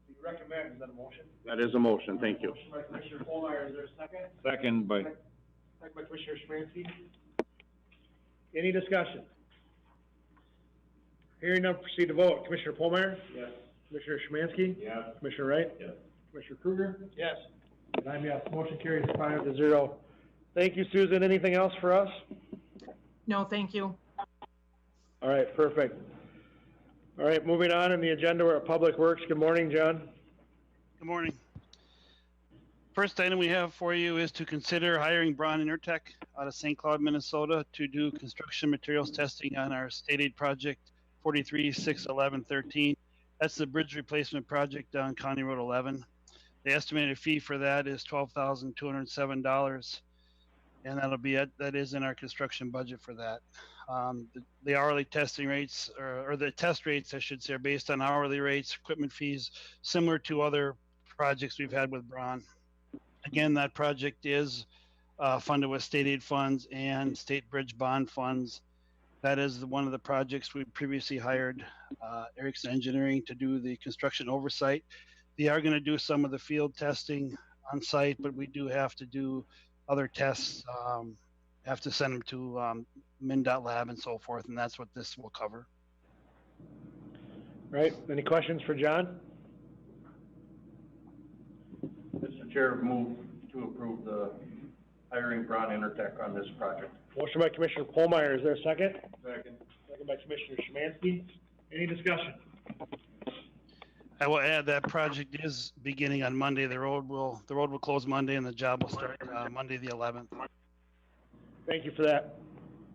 You recommend, is that a motion? That is a motion, thank you. Motion by Commissioner Pohlmeier, is there a second? Second by, Second by Commissioner Szymanski. Any discussion? Hearing none, proceed to vote. Commissioner Pohlmeier? Yes. Commissioner Szymanski? Yes. Commissioner Wright? Yes. Commissioner Kruger? Yes. And I'm yes. Motion carries 5-0. Thank you, Susan. Anything else for us? No, thank you. All right, perfect. All right, moving on in the agenda, we're at Public Works. Good morning, John. Good morning. First item we have for you is to consider hiring Braun Intertech out of St. Cloud, Minnesota to do construction materials testing on our state aid project 43-6-11-13. That's the bridge replacement project on County Road 11. The estimated fee for that is $12,207, and that is in our construction budget for that. The hourly testing rates, or the test rates, I should say, are based on hourly rates, equipment fees, similar to other projects we've had with Braun. Again, that project is funded with state aid funds and state bridge bond funds. That is one of the projects we previously hired Erickson Engineering to do the construction oversight. They are going to do some of the field testing on site, but we do have to do other tests, have to send them to MnDOT lab and so forth, and that's what this will cover. Right, any questions for John? Mr. Chair, move to approve the hiring Braun Intertech on this project. Motion by Commissioner Pohlmeier, is there a second? Second. Second by Commissioner Szymanski. Any discussion? I will add that project is beginning on Monday. The road will close Monday and the job will start Monday the 11th. Thank you for that.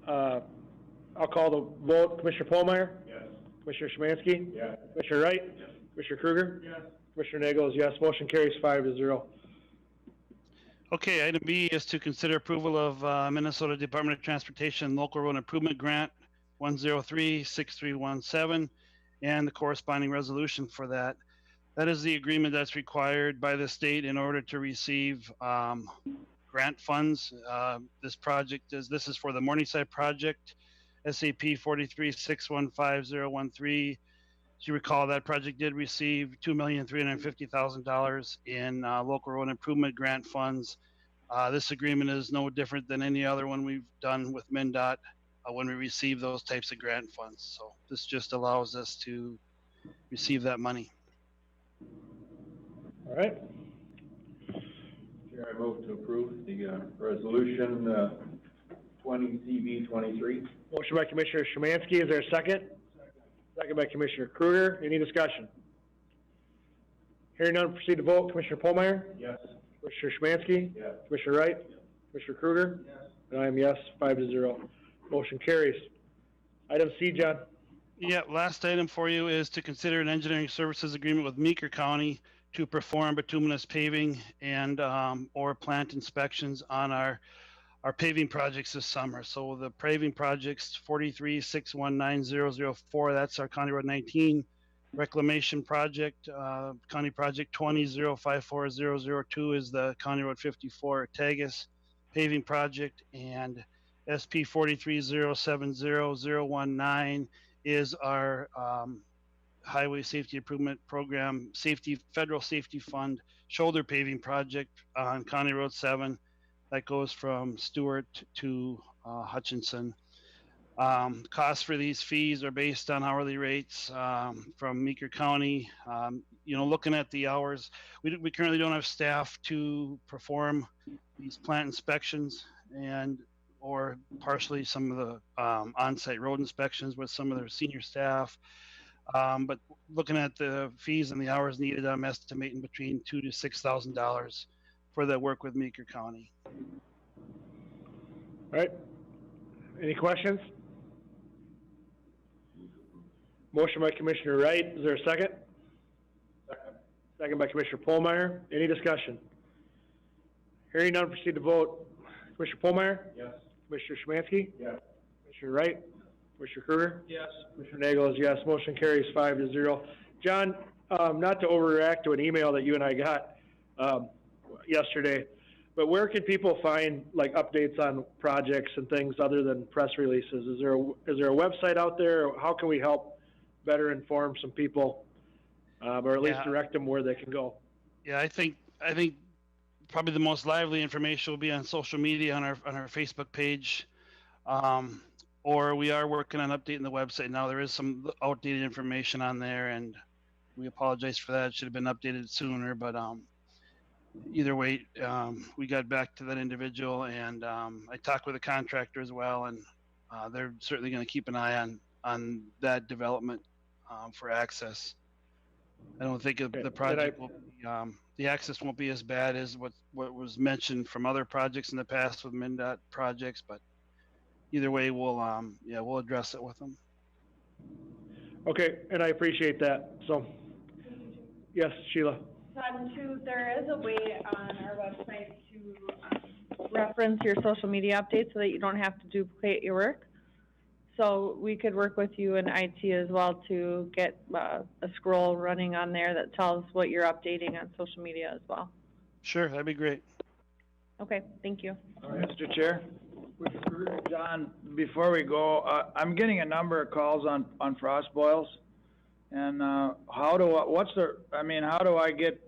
I'll call the vote. Commissioner Pohlmeier? Yes. Commissioner Szymanski? Yes. Commissioner Wright? Yes. Commissioner Kruger? Yes. Commissioner Nagel is yes. Motion carries 5-0. Okay, item B is to consider approval of Minnesota Department of Transportation Local Road Improvement Grant 103-6317 and the corresponding resolution for that. That is the agreement that's required by the state in order to receive grant funds. This is for the Morningside project, SAP 43615013. As you recall, that project did receive $2,350,000 in local road improvement grant funds. This agreement is no different than any other one we've done with MnDOT when we receive those types of grant funds. So this just allows us to receive that money. All right. Chair, I move to approve the resolution 20CV23. Motion by Commissioner Szymanski. Is there a second? Second by Commissioner Kruger. Any discussion? Hearing none, proceed to vote. Commissioner Pohlmeier? Yes. Commissioner Szymanski? Yes. Commissioner Wright? Yes. Commissioner Kruger? Yes. And I am yes, 5-0. Motion carries. Item C, John. Yeah, last item for you is to consider an engineering services agreement with Meeker County to perform bituminous paving and or plant inspections on our paving projects this summer. So the paving projects 43619004, that's our County Road 19, Reclamation project, County Project 20-054002 is the County Road 54 Tagus paving project, and SP 43070019 is our Highway Safety Improvement Program Federal Safety Fund shoulder paving project on County Road 7 that goes from Stewart to Hutchinson. Costs for these fees are based on hourly rates from Meeker County. Looking at the hours, we currently don't have staff to perform these plant inspections or partially some of the on-site road inspections with some of their senior staff. But looking at the fees and the hours needed, I'm estimating between $2,000 to $6,000 for that work with Meeker County. All right. Any questions? Motion by Commissioner Wright. Is there a second? Second by Commissioner Polmeyer. Any discussion? Hearing none, proceed to vote. Commissioner Polmeyer? Yes. Commissioner Szymanski? Yes. Commissioner Wright? Commissioner Kruger? Yes. Commissioner Nagel is yes. Motion carries 5-0. John, not to overreact to an email that you and I got yesterday, but where can people find like updates on projects and things other than press releases? Is there a website out there? How can we help better inform some people, or at least direct them where they can go? Yeah, I think probably the most lively information will be on social media on our Facebook page, or we are working on updating the website now. There is some outdated information on there, and we apologize for that. It should have been updated sooner, but either way, we got back to that individual, and I talked with the contractor as well, and they're certainly going to keep an eye on that development for access. I don't think the project will be, the access won't be as bad as what was mentioned from other projects in the past with MnDOT projects, but either way, we'll address it with them. Okay, and I appreciate that. So, yes, Sheila. Todd, too, there is a way on our website to reference your social media updates so that you don't have to duplicate your work. So we could work with you in IT as well to get a scroll running on there that tells what you're updating on social media as well. Sure, that'd be great. Okay, thank you. All right, Mr. Chair. John, before we go, I'm getting a number of calls on frost boils, and how do I get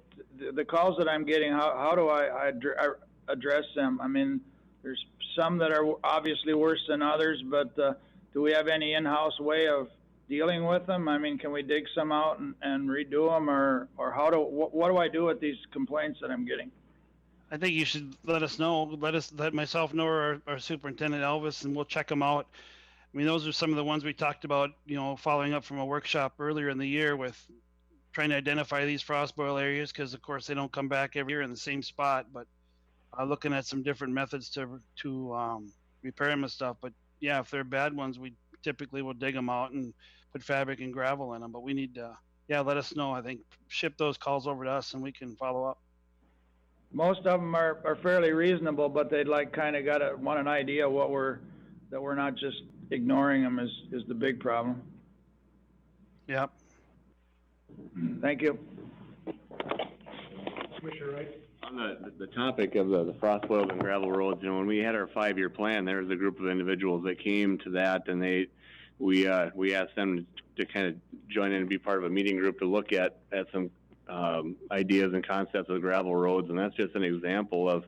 the calls that I'm getting? How do I address them? I mean, there's some that are obviously worse than others, but do we have any in-house way of dealing with them? I mean, can we dig some out and redo them, or what do I do with these complaints that I'm getting? I think you should let us know. Let myself know, or our superintendent Elvis, and we'll check them out. I mean, those are some of the ones we talked about, following up from a workshop earlier in the year with trying to identify these frost boil areas, because of course they don't come back every year in the same spot, but looking at some different methods to repair them and stuff. But yeah, if they're bad ones, we typically will dig them out and put fabric and gravel in them, but we need to, let us know. I think ship those calls over to us and we can follow up. Most of them are fairly reasonable, but they'd want an idea that we're not just ignoring them is the big problem. Yep. Thank you. Commissioner Wright. On the topic of the frost boils and gravel roads, when we had our 5-year plan, there was a group of individuals that came to that, and we asked them to kind of join in and be part of a meeting group to look at some ideas and concepts of gravel roads, and that's just an example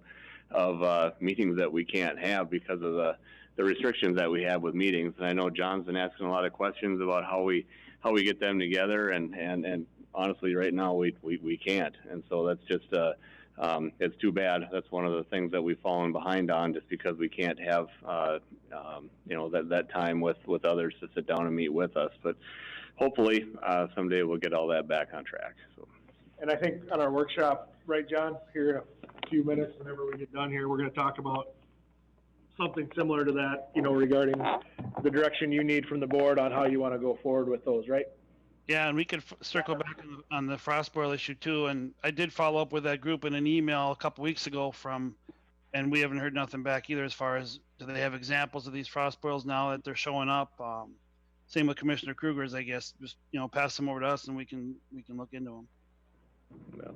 of meetings that we can't have because of the restrictions that we have with meetings. And I know John's been asking a lot of questions about how we get them together, and honestly, right now we can't, and so that's just it's too bad. That's one of the things that we've fallen behind on, just because we can't have that time with others to sit down and meet with us. But hopefully someday we'll get all that back on track. So. And I think on our workshop, right, John, here in a few minutes, whenever we get done here, we're going to talk about something similar to that, regarding the direction you need from the board on how you want to go forward with those, right? Yeah, and we could circle back on the frost boil issue too. And I did follow up with that group in an email a couple weeks ago and we haven't heard nothing back either as far as, do they have examples of these frost boils now that they're showing up? same with Commissioner Kruger's, I guess, just, pass them over to us and we can look into them. Yeah.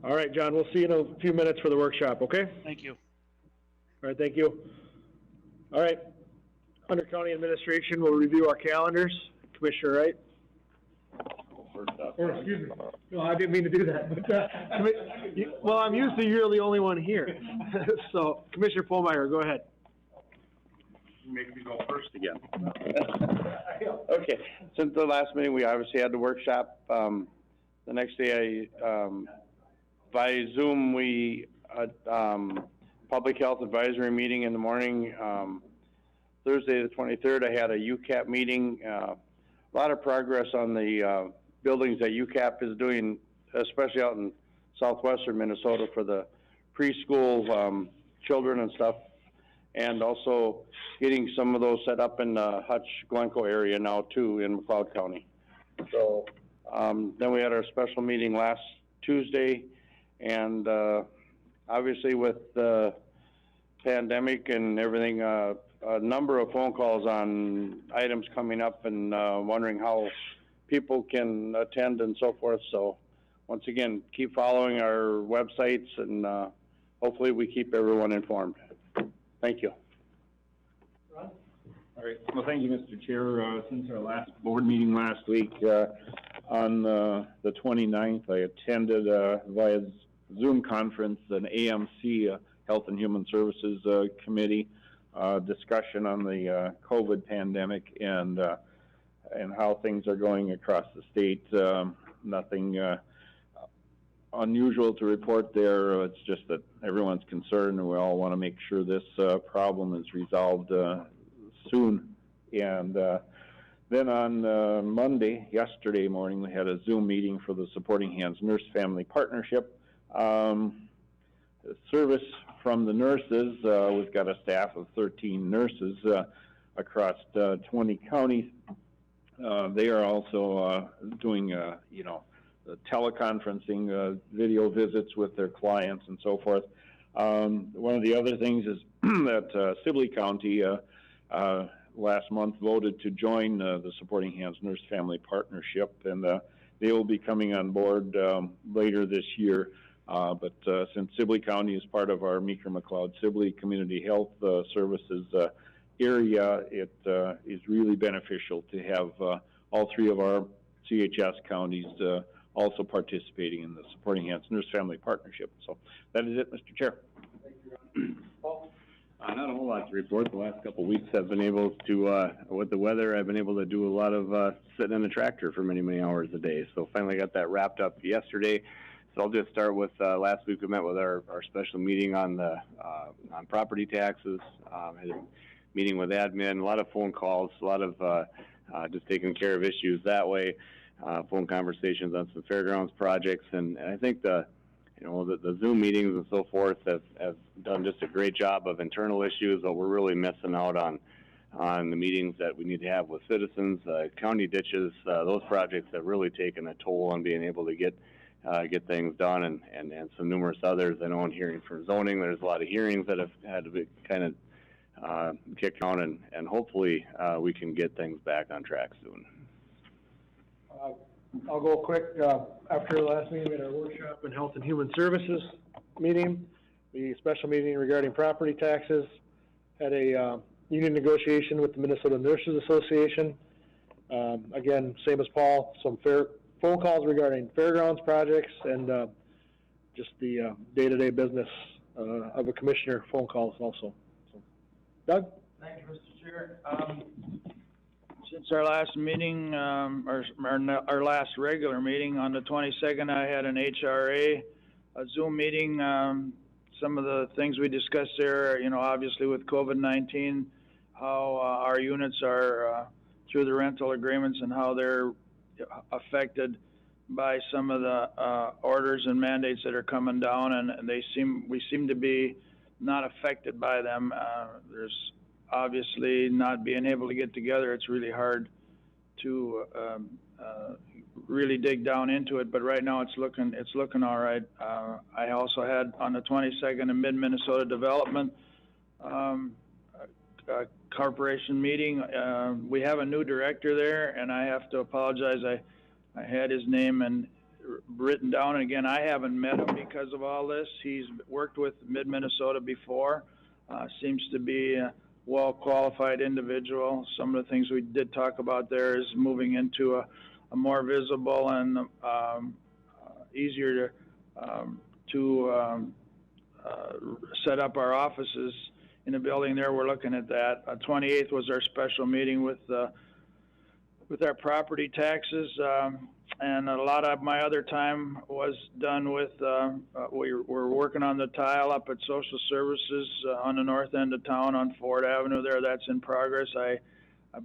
All right, John, we'll see you in a few minutes for the workshop, okay? Thank you. All right, thank you. All right, under county administration, we'll review our calendars. Commissioner Wright? Or, excuse me, no, I didn't mean to do that, but, well, I'm usually you're the only one here. So, Commissioner Pohlmeyer, go ahead. Make me go first again. Okay, since the last meeting, we obviously had the workshop. The next day, by Zoom, we, public health advisory meeting in the morning. Thursday the 23rd, I had a UCAP meeting. A lot of progress on the buildings that UCAP is doing, especially out in southwestern Minnesota for the preschool children and stuff, and also getting some of those set up in the Hutch-Glencoe area now too in McLeod County. So then we had our special meeting last Tuesday, and obviously with the pandemic and everything, a number of phone calls on items coming up and wondering how people can attend and so forth. So once again, keep following our websites and hopefully we keep everyone informed. Thank you. All right. Well, thank you, Mr. Chair. Since our last board meeting last week, on the 29th, I attended via Zoom conference an AMC, Health and Human Services Committee, discussion on the COVID pandemic and how things are going across the state. Nothing unusual to report there. It's just that everyone's concerned and we all want to make sure this problem is resolved soon. And then on Monday, yesterday morning, we had a Zoom meeting for the Supporting Hands Nurse Family Partnership. Service from the nurses, we've got a staff of 13 nurses across 20 counties. They are also doing, teleconferencing, video visits with their clients and so forth. One of the other things is that Sibley County last month voted to join the Supporting Hands Nurse Family Partnership, and they will be coming on board later this year. But since Sibley County is part of our Meeker-McLeod Sibley Community Health Services area, it is really beneficial to have all three of our CHS counties also participating in the Supporting Hands Nurse Family Partnership. So that is it, Mr. Chair. Thank you, Ron. Paul? Not a whole lot to report. The last couple of weeks I've been able to, with the weather, I've been able to do a lot of sitting in the tractor for many, many hours a day. So finally got that wrapped up yesterday. So I'll just start with last week we met with our special meeting on the on property taxes. Had a meeting with admin, a lot of phone calls, a lot of just taking care of issues that way. Phone conversations on some fairgrounds projects, and I think the Zoom meetings and so forth have done just a great job of internal issues, but we're really missing out on the meetings that we need to have with citizens. County ditches, those projects have really taken a toll on being able to get things done, and some numerous others. I know in hearing for zoning, there's a lot of hearings that have had to be kind of kicked on, and hopefully we can get things back on track soon. I'll go quick. After the last meeting, we had our workshop and Health and Human Services meeting, the special meeting regarding property taxes, had a union negotiation with the Minnesota Nurses Association. Again, same as Paul, some phone calls regarding fairgrounds projects and just the day-to-day business of a commissioner phone calls also. So, Doug? Thank you, Mr. Chair. Since our last meeting, our last regular meeting on the 22nd, I had an HRA, a Zoom meeting. Some of the things we discussed there, obviously with COVID-19, how our units are through the rental agreements and how they're affected by some of the orders and mandates that are coming down, and we seem to be not affected by them. There's obviously not being able to get together. It's really hard to really dig down into it, but right now it's looking all right. I also had on the 22nd a Mid-Minnesota Development corporation meeting. We have a new director there, and I have to apologize. I had his name written down, and again, I haven't met him because of all this. He's worked with Mid-Minnesota before, seems to be a well-qualified individual. Some of the things we did talk about there is moving into a more visible and easier to set up our offices in the building there. We're looking at that. 28th was our special meeting with our property taxes, and a lot of my other time was done with, we're working on the tile up at Social Services on the north end of town on Ford Avenue there. That's in progress. I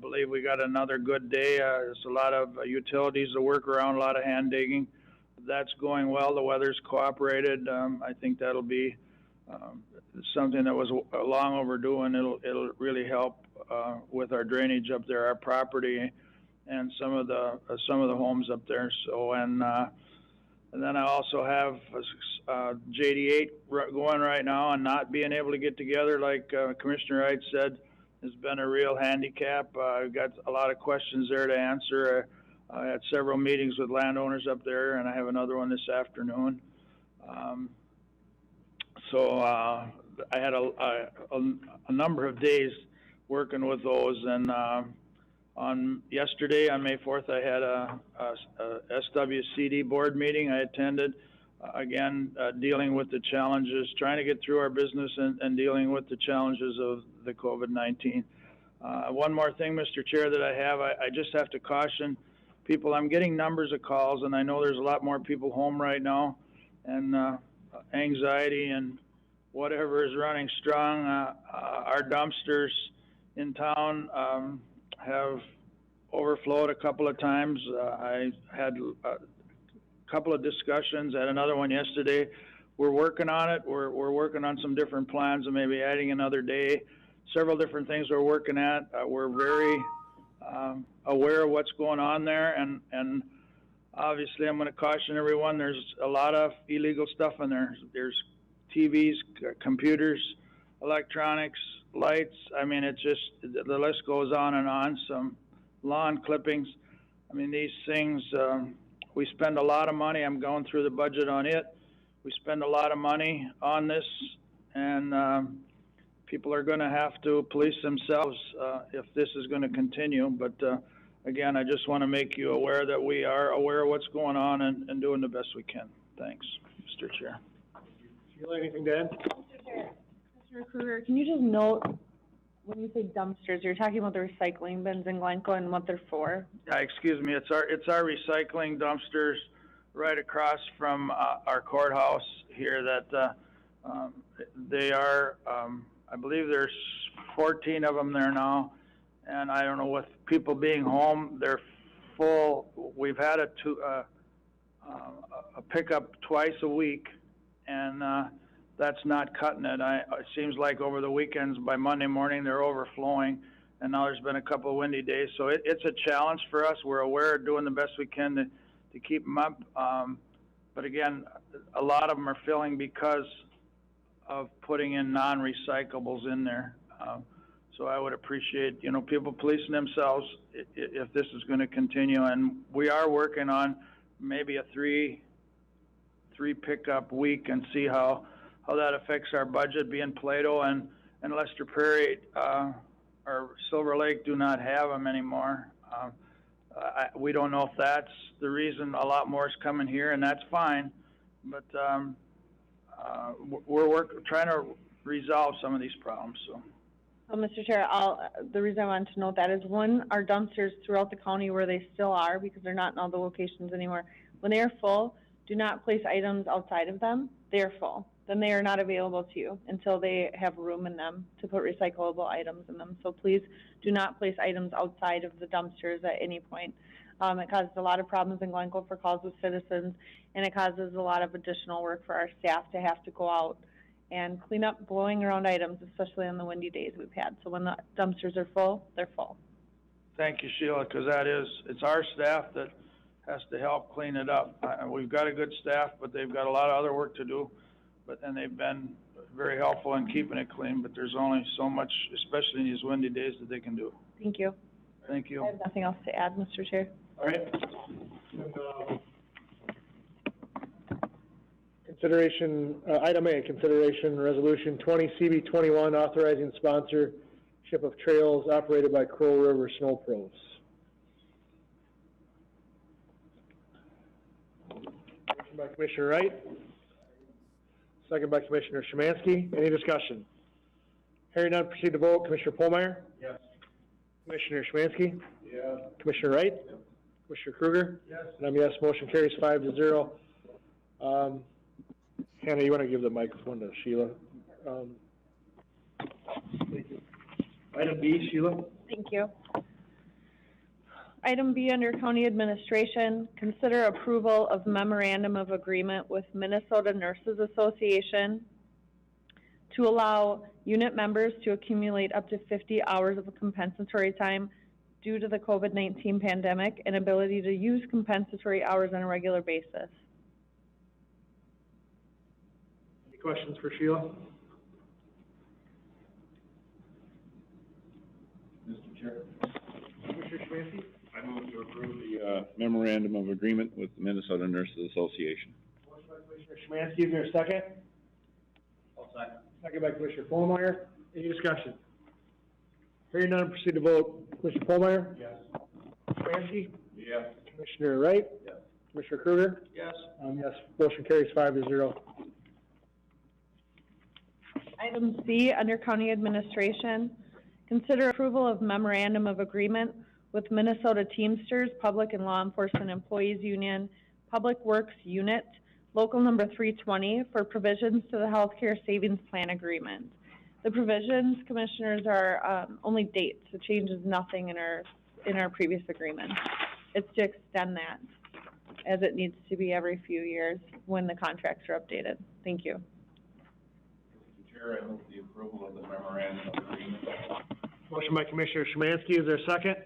believe we got another good day. There's a lot of utilities to work around, a lot of hand digging. That's going well. The weather's cooperated. I think that'll be something that was long overdue, and it'll really help with our drainage up there, our property, and some of the homes up there. So and then I also have JD8 going right now, and not being able to get together, like Commissioner Wright said, has been a real handicap. I've got a lot of questions there to answer. I had several meetings with landowners up there, and I have another one this afternoon. So I had a number of days working with those, and on yesterday, on May 4th, I had a SWCD board meeting I attended. Again, dealing with the challenges, trying to get through our business and dealing with the challenges of the COVID-19. One more thing, Mr. Chair, that I have, I just have to caution people. I'm getting numbers of calls, and I know there's a lot more people home right now, and anxiety and whatever is running strong. Our dumpsters in town have overflowed a couple of times. I had a couple of discussions, had another one yesterday. We're working on it. We're working on some different plans and maybe adding another day. Several different things we're working at. We're very aware of what's going on there, and obviously I'm going to caution everyone, there's a lot of illegal stuff in there. There's TVs, computers, electronics, lights. I mean, it's just, the list goes on and on. Some lawn clippings. I mean, these things, we spend a lot of money. I'm going through the budget on it. We spend a lot of money on this, and people are going to have to police themselves if this is going to continue. But again, I just want to make you aware that we are aware of what's going on and doing the best we can. Thanks, Mr. Chair. Sheila, anything to add? Mr. Chair, Commissioner Kruger, can you just note, when you say dumpsters, you're talking about the recycling bins in Glencoe and what they're for? Excuse me, it's our recycling dumpsters right across from our courthouse here that they are, I believe there's 14 of them there now, and I don't know, with people being home, they're full. We've had a pickup twice a week, and that's not cutting it. It seems like over the weekends, by Monday morning, they're overflowing, and now there's been a couple of windy days. So it's a challenge for us. We're aware of doing the best we can to keep them up. But again, a lot of them are filling because of putting in non-recyclables in there. So I would appreciate, people policing themselves if this is going to continue. And we are working on maybe a three pickup week and see how that affects our budget. Being Plato and Lester Prairie or Silver Lake do not have them anymore. We don't know if that's the reason a lot more is coming here, and that's fine. But we're trying to resolve some of these problems. So, Mr. Chair, the reason I wanted to note that is, one, our dumpsters throughout the county, where they still are, because they're not in all the locations anymore, when they are full, do not place items outside of them. They are full. Then they are not available to you until they have room in them to put recyclable items in them. So please do not place items outside of the dumpsters at any point. It causes a lot of problems in Glencoe for calls with citizens, and it causes a lot of additional work for our staff to have to go out and clean up blowing around items, especially on the windy days we've had. So when the dumpsters are full, they're full. Thank you, Sheila, because it's our staff that has to help clean it up. We've got a good staff, but they've got a lot of other work to do. And they've been very helpful in keeping it clean, but there's only so much, especially in these windy days, that they can do. Thank you. Thank you. I have nothing else to add, Mr. Chair. All right. Consideration, item A, consideration resolution 20 CB 21 authorizing sponsorship of trails operated by Crow River Snow Pros. Motion by Commissioner Wright. Second by Commissioner Szymanski. Any discussion? Hearing none, proceed to vote. Commissioner Polmeyer? Yes. Commissioner Szymanski? Yes. Commissioner Wright? Yep. Commissioner Kruger? Yes. And I'm yes, motion carries 5-0. Hannah, you want to give the microphone to Sheila? Thank you. Item B, Sheila? Thank you. Item B under County Administration, consider approval of memorandum of agreement with Minnesota Nurses Association to allow unit members to accumulate up to 50 hours of compensatory time due to the COVID-19 pandemic and ability to use compensatory hours on a regular basis. Any questions for Sheila? Mr. Chair, Commissioner Szymanski? I move to approve the memorandum of agreement with the Minnesota Nurses Association. Motion by Commissioner Szymanski, is there a second? I'll second. Second by Commissioner Polmeyer. Any discussion? Hearing none, proceed to vote. Commissioner Polmeyer? Yes. Szymanski? Yes. Commissioner Wright? Yes. Commissioner Kruger? Yes. Yes, motion carries 5-0. Item C under County Administration, consider approval of memorandum of agreement with Minnesota Teamsters Public and Law Enforcement Employees Union, Public Works Unit, Local Number 320, for provisions to the Healthcare Savings Plan Agreement. The provisions, Commissioners, are only dates. It changes nothing in our previous agreement. It's to extend that, as it needs to be every few years when the contracts are updated. Thank you. Mr. Chair, I move the approval of the memorandum of agreement. Motion by Commissioner Szymanski, is there a second?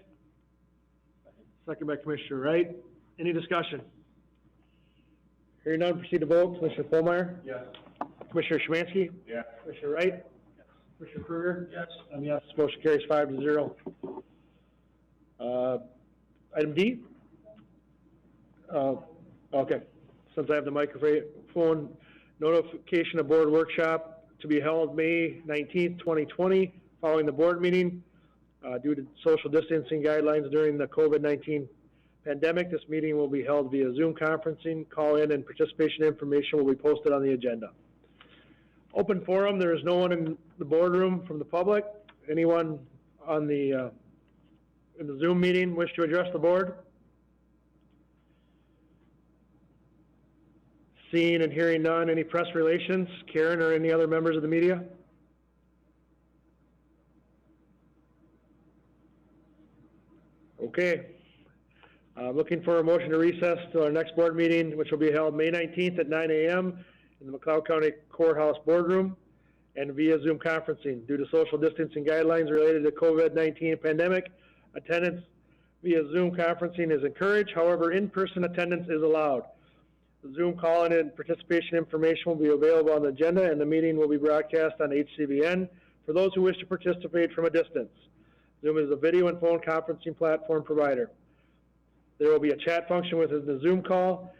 Second by Commissioner Wright. Any discussion? Hearing none, proceed to vote. Commissioner Polmeyer? Yes. Commissioner Szymanski? Yes. Commissioner Wright? Yes. Commissioner Kruger? Yes. Yes, motion carries 5-0. Item D? Okay, since I have the microphone, notification of board workshop to be held May 19th, 2020, following the board meeting. Due to social distancing guidelines during the COVID-19 pandemic, this meeting will be held via Zoom conferencing. Call-in and participation information will be posted on the agenda. Open forum, there is no one in the boardroom from the public. Anyone on the in the Zoom meeting wish to address the board? Seeing and hearing none, any press relations? Karen or any other members of the media? Okay. Looking for a motion to recess to our next board meeting, which will be held May 19th at 9 a.m. in the McLeod County Courthouse boardroom and via Zoom conferencing. Due to social distancing guidelines related to COVID-19 pandemic, attendance via Zoom conferencing is encouraged. However, in-person attendance is allowed. The Zoom call-in and participation information will be available on the agenda, and the meeting will be broadcast on HCBN for those who wish to participate from a distance. Zoom is a video and phone conferencing platform provider. There will be a chat function within the Zoom call.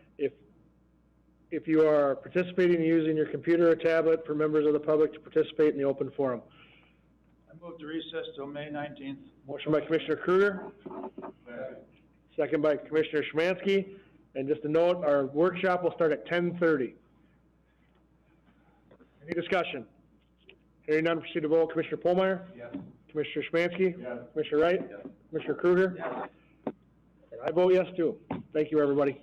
If you are participating using your computer or tablet, for members of the public to participate in the open forum. I move to recess till May 19th. Motion by Commissioner Kruger. Second by Commissioner Szymanski. And just a note, our workshop will start at 10:30. Any discussion? Hearing none, proceed to vote. Commissioner Polmeyer? Yes. Commissioner Szymanski? Yes. Commissioner Wright? Yes. Commissioner Kruger? Yes. And I vote yes too. Thank you, everybody.